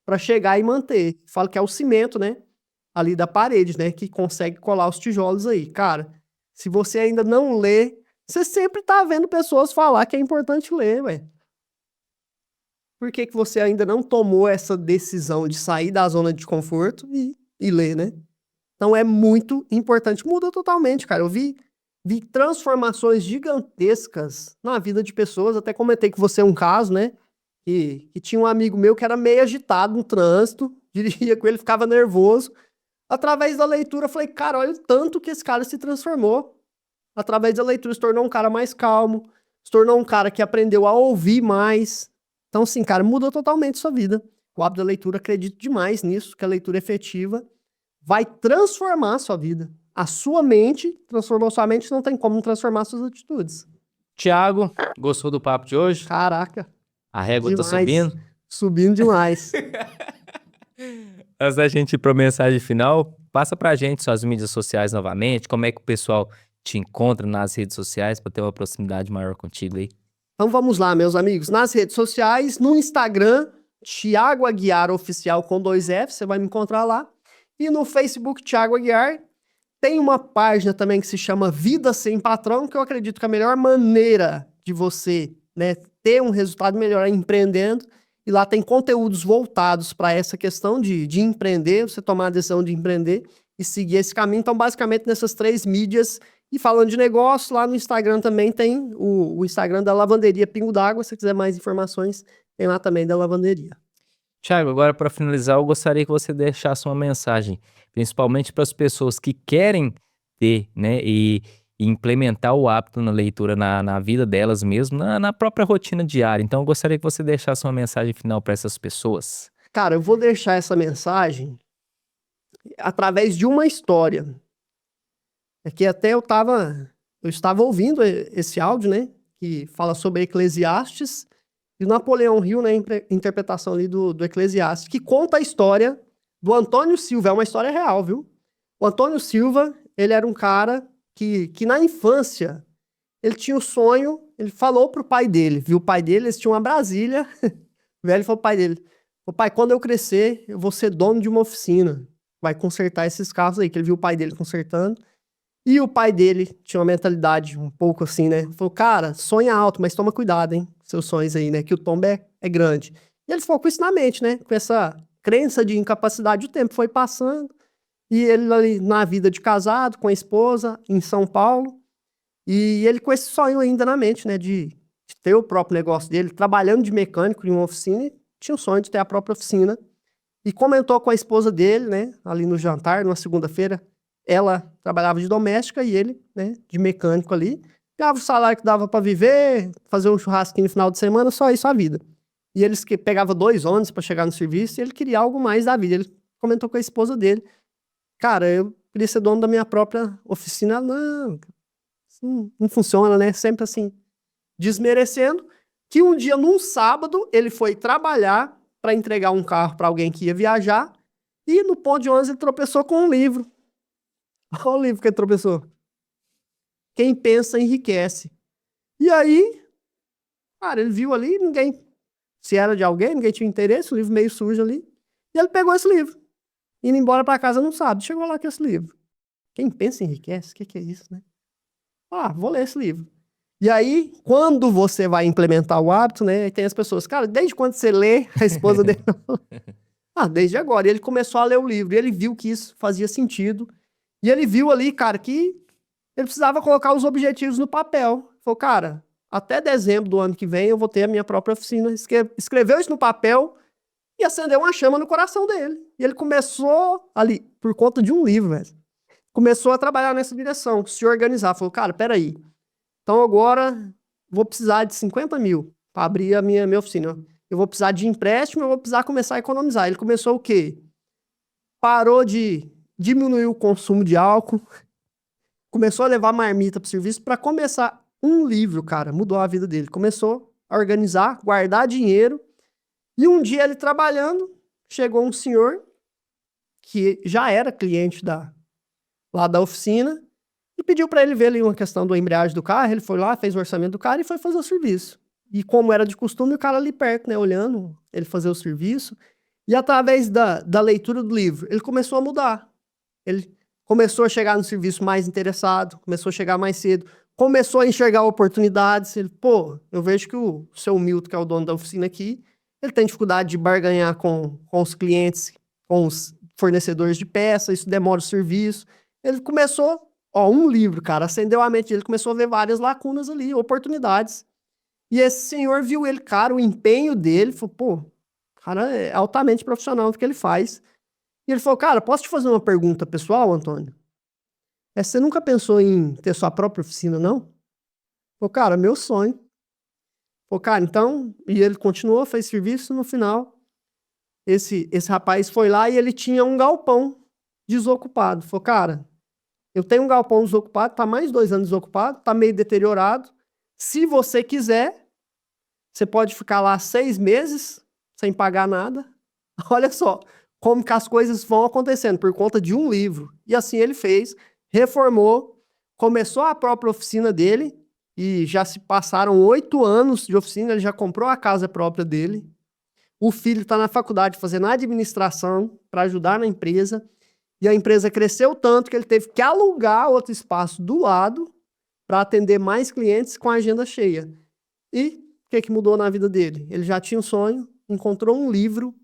Para chegar e manter. Falo que é o cimento, né? Ali da parede, né? Que consegue colar os tijolos aí. Cara, se você ainda não lê, você sempre tá vendo pessoas falar que é importante ler, ué. Por que que você ainda não tomou essa decisão de sair da zona de conforto e ler, né? Então é muito importante. Muda totalmente, cara. Eu vi transformações gigantescas na vida de pessoas. Até comentei que você é um caso, né? Que tinha um amigo meu que era meio agitado no trânsito, dirigia com ele, ficava nervoso. Através da leitura, eu falei, cara, olha o tanto que esse cara se transformou. Através da leitura, se tornou um cara mais calmo, se tornou um cara que aprendeu a ouvir mais. Então, assim, cara, mudou totalmente sua vida. O hábito da leitura, acredito demais nisso, que a leitura efetiva vai transformar a sua vida. A sua mente, transformou sua mente, não tem como transformar suas atitudes. Thiago, gostou do papo de hoje? Caraca. A régua tá Demais. subindo? Subindo demais. Antes da gente ir pra mensagem final, passa pra gente suas mídias sociais novamente, como é que o pessoal te encontra nas redes sociais para ter uma proximidade maior contigo aí. Então vamos lá, meus amigos. Nas redes sociais, no Instagram, Thiago Aguiar Oficial com 2 F, você vai me encontrar lá. E no Facebook, Thiago Aguiar. Tem uma página também que se chama Vida Sem Patrão, que eu acredito que a melhor maneira de você, né, ter um resultado melhor é empreendendo. E lá tem conteúdos voltados para essa questão de empreender, você tomar a decisão de empreender e seguir esse caminho. Então, basicamente, nessas 3 mídias. E falando de negócio, lá no Instagram também tem o Instagram da Lavanderia Pingo d'Água. Se você quiser mais informações, tem lá também da lavanderia. Thiago, agora para finalizar, eu gostaria que você deixasse uma mensagem, principalmente para as pessoas que querem ter, né, e implementar o hábito na leitura na vida delas mesmo, na própria rotina diária. Então, eu gostaria que você deixasse uma mensagem final para essas pessoas. Cara, eu vou deixar essa mensagem através de uma história. É que até eu estava ouvindo esse áudio, né, que fala sobre Eclesiastes, e o Napoleão Hill, né, interpretação ali do Eclesiastes, que conta a história do Antônio Silva, é uma história real, viu? O Antônio Silva, ele era um cara que na infância, ele tinha um sonho, ele falou pro pai dele, viu? O pai dele, eles tinham uma Brasília O velho falou pro pai dele, falou, pai, quando eu crescer, eu vou ser dono de uma oficina. Vai consertar esses carros aí, que ele viu o pai dele consertando. E o pai dele tinha uma mentalidade um pouco assim, né? Falou, cara, sonha alto, mas toma cuidado, hein? Seus sonhos aí, né? Que o tombo é grande. E ele ficou com isso na mente, né? Com essa crença de incapacidade. O tempo foi passando. E ele ali na vida de casado, com a esposa, em São Paulo. E ele com esse sonho ainda na mente, né? De ter o próprio negócio dele, trabalhando de mecânico em uma oficina. E tinha o sonho de ter a própria oficina. E comentou com a esposa dele, né? Ali no jantar, numa segunda-feira. Ela trabalhava de doméstica e ele, né, de mecânico ali. Ganhava o salário que dava para viver, fazer um churrasquinho no final de semana, só isso a vida. E eles que pegava 2 ônibus para chegar no serviço e ele queria algo mais da vida. Ele comentou com a esposa dele: cara, eu queria ser dono da minha própria oficina. Não, isso não funciona, né? Sempre assim, desmerecendo. Que um dia, num sábado, ele foi trabalhar para entregar um carro para alguém que ia viajar e no ponto de ônibus ele tropeçou com um livro. Olha o livro que ele tropeçou. Quem pensa enriquece. E aí, cara, ele viu ali, se era de alguém, ninguém tinha interesse, o livro meio sujo ali. E ele pegou esse livro. Indo embora para casa não sabe. Chegou lá com esse livro. Quem pensa enriquece? O que é isso, né? Vou ler esse livro. E aí, quando você vai implementar o hábito, né? Tem as pessoas, cara, desde quando você lê, a esposa dele. Desde agora. E ele começou a ler o livro. E ele viu que isso fazia sentido. E ele viu ali, cara, que ele precisava colocar os objetivos no papel. Falou, cara, até dezembro do ano que vem eu vou ter a minha própria oficina. Escreveu isso no papel e acendeu uma chama no coração dele. E ele começou ali, por conta de um livro, velho. Começou a trabalhar nessa direção, se organizar. Falou, cara, peraí. Então agora vou precisar de 50 mil para abrir a minha oficina. Eu vou precisar de empréstimo, eu vou precisar começar a economizar. Ele começou o quê? Parou de diminuir o consumo de álcool, começou a levar marmita para o serviço para começar um livro, cara, mudou a vida dele. Começou a organizar, guardar dinheiro, e um dia ele trabalhando, chegou um senhor que já era cliente lá da oficina e pediu para ele ver ali uma questão da embreagem do carro. Ele foi lá, fez o orçamento do cara e foi fazer o serviço. E como era de costume, o cara ali perto, né, olhando ele fazer o serviço. E através da leitura do livro, ele começou a mudar. Ele começou a chegar no serviço mais interessado, começou a chegar mais cedo, começou a enxergar oportunidades. Ele, eu vejo que o seu Milton, que é o dono da oficina aqui, ele tem dificuldade de barganhar com os clientes, com os fornecedores de peça, isso demora o serviço. Ele começou, um livro, cara, acendeu a mente dele, começou a ver várias lacunas ali, oportunidades. E esse senhor viu ele, cara, o empenho dele, falou, o cara é altamente profissional no que ele faz. E ele falou, cara, posso te fazer uma pergunta pessoal, Antônio? Você nunca pensou em ter sua própria oficina, não? Falou, cara, meu sonho. Falou, cara, então... E ele continuou, fez serviço, no final, esse rapaz foi lá e ele tinha um galpão desocupado. Falou, cara, eu tenho um galpão desocupado, tá mais 2 anos desocupado, tá meio deteriorado. Se você quiser, você pode ficar lá 6 meses sem pagar nada. Olha só como que as coisas vão acontecendo por conta de um livro. E assim ele fez, reformou, começou a própria oficina dele e já se passaram 8 anos de oficina, ele já comprou a casa própria dele. O filho está na faculdade fazendo administração para ajudar na empresa. E a empresa cresceu tanto que ele teve que alugar outro espaço do lado para atender mais clientes com a agenda cheia. E o que mudou na vida dele? Ele já tinha um sonho, encontrou um livro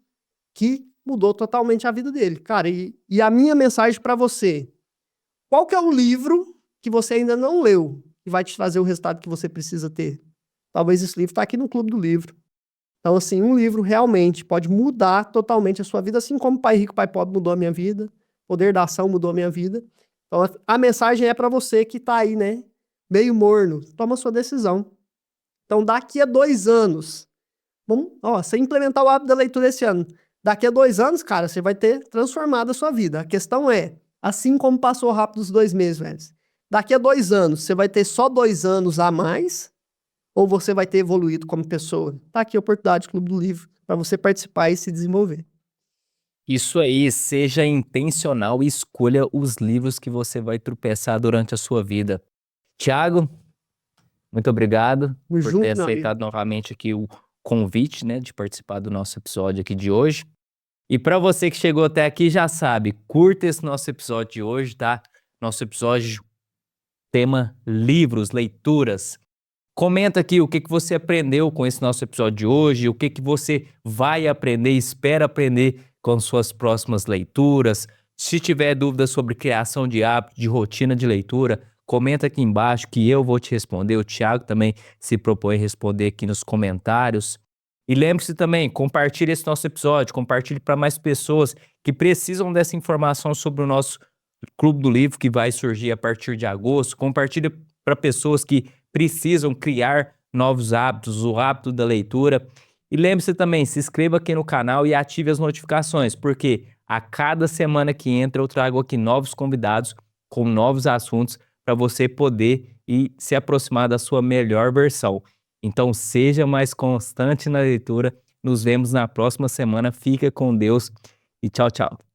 que mudou totalmente a vida dele. Cara, e a minha mensagem para você, qual que é o livro que você ainda não leu e vai te trazer o resultado que você precisa ter? Talvez esse livro está aqui no Clube do Livro. Então, assim, um livro realmente pode mudar totalmente a sua vida, assim como Pai Rico, Pai Pobre mudou a minha vida, Poder da Ação mudou a minha vida. Então, a mensagem é para você que está aí, né, meio morno, toma sua decisão. Então, daqui a 2 anos, você implementar o hábito da leitura esse ano, daqui a 2 anos, cara, você vai ter transformado a sua vida. A questão é, assim como passou rápido os 2 meses, velho, daqui a 2 anos, você vai ter só 2 anos a mais ou você vai ter evoluído como pessoa? Tá aqui a oportunidade, Clube do Livro, para você participar e se desenvolver. Isso aí, seja intencional e escolha os livros que você vai tropeçar durante a sua vida. Thiago, muito obrigado por ter aceitado novamente aqui o convite, né, de participar do nosso episódio aqui de hoje. E para você que chegou até aqui, já sabe, curta esse nosso episódio de hoje, tá? Nosso episódio tema livros, leituras. Comenta aqui o que você aprendeu com esse nosso episódio de hoje, o que você vai aprender, espera aprender com suas próximas leituras. Se tiver dúvidas sobre criação de hábito, de rotina de leitura, comenta aqui embaixo que eu vou te responder. O Thiago também se propõe a responder aqui nos comentários. E lembre-se também, compartilhe esse nosso episódio, compartilhe para mais pessoas que precisam dessa informação sobre o nosso Clube do Livro que vai surgir a partir de agosto. Compartilhe para pessoas que precisam criar novos hábitos, o hábito da leitura. E lembre-se também, se inscreva aqui no canal e ative as notificações, porque a cada semana que entra eu trago aqui novos convidados com novos assuntos para você poder e se aproximar da sua melhor versão. Então seja mais constante na leitura. Nos vemos na próxima semana. Fica com Deus e tchau, tchau.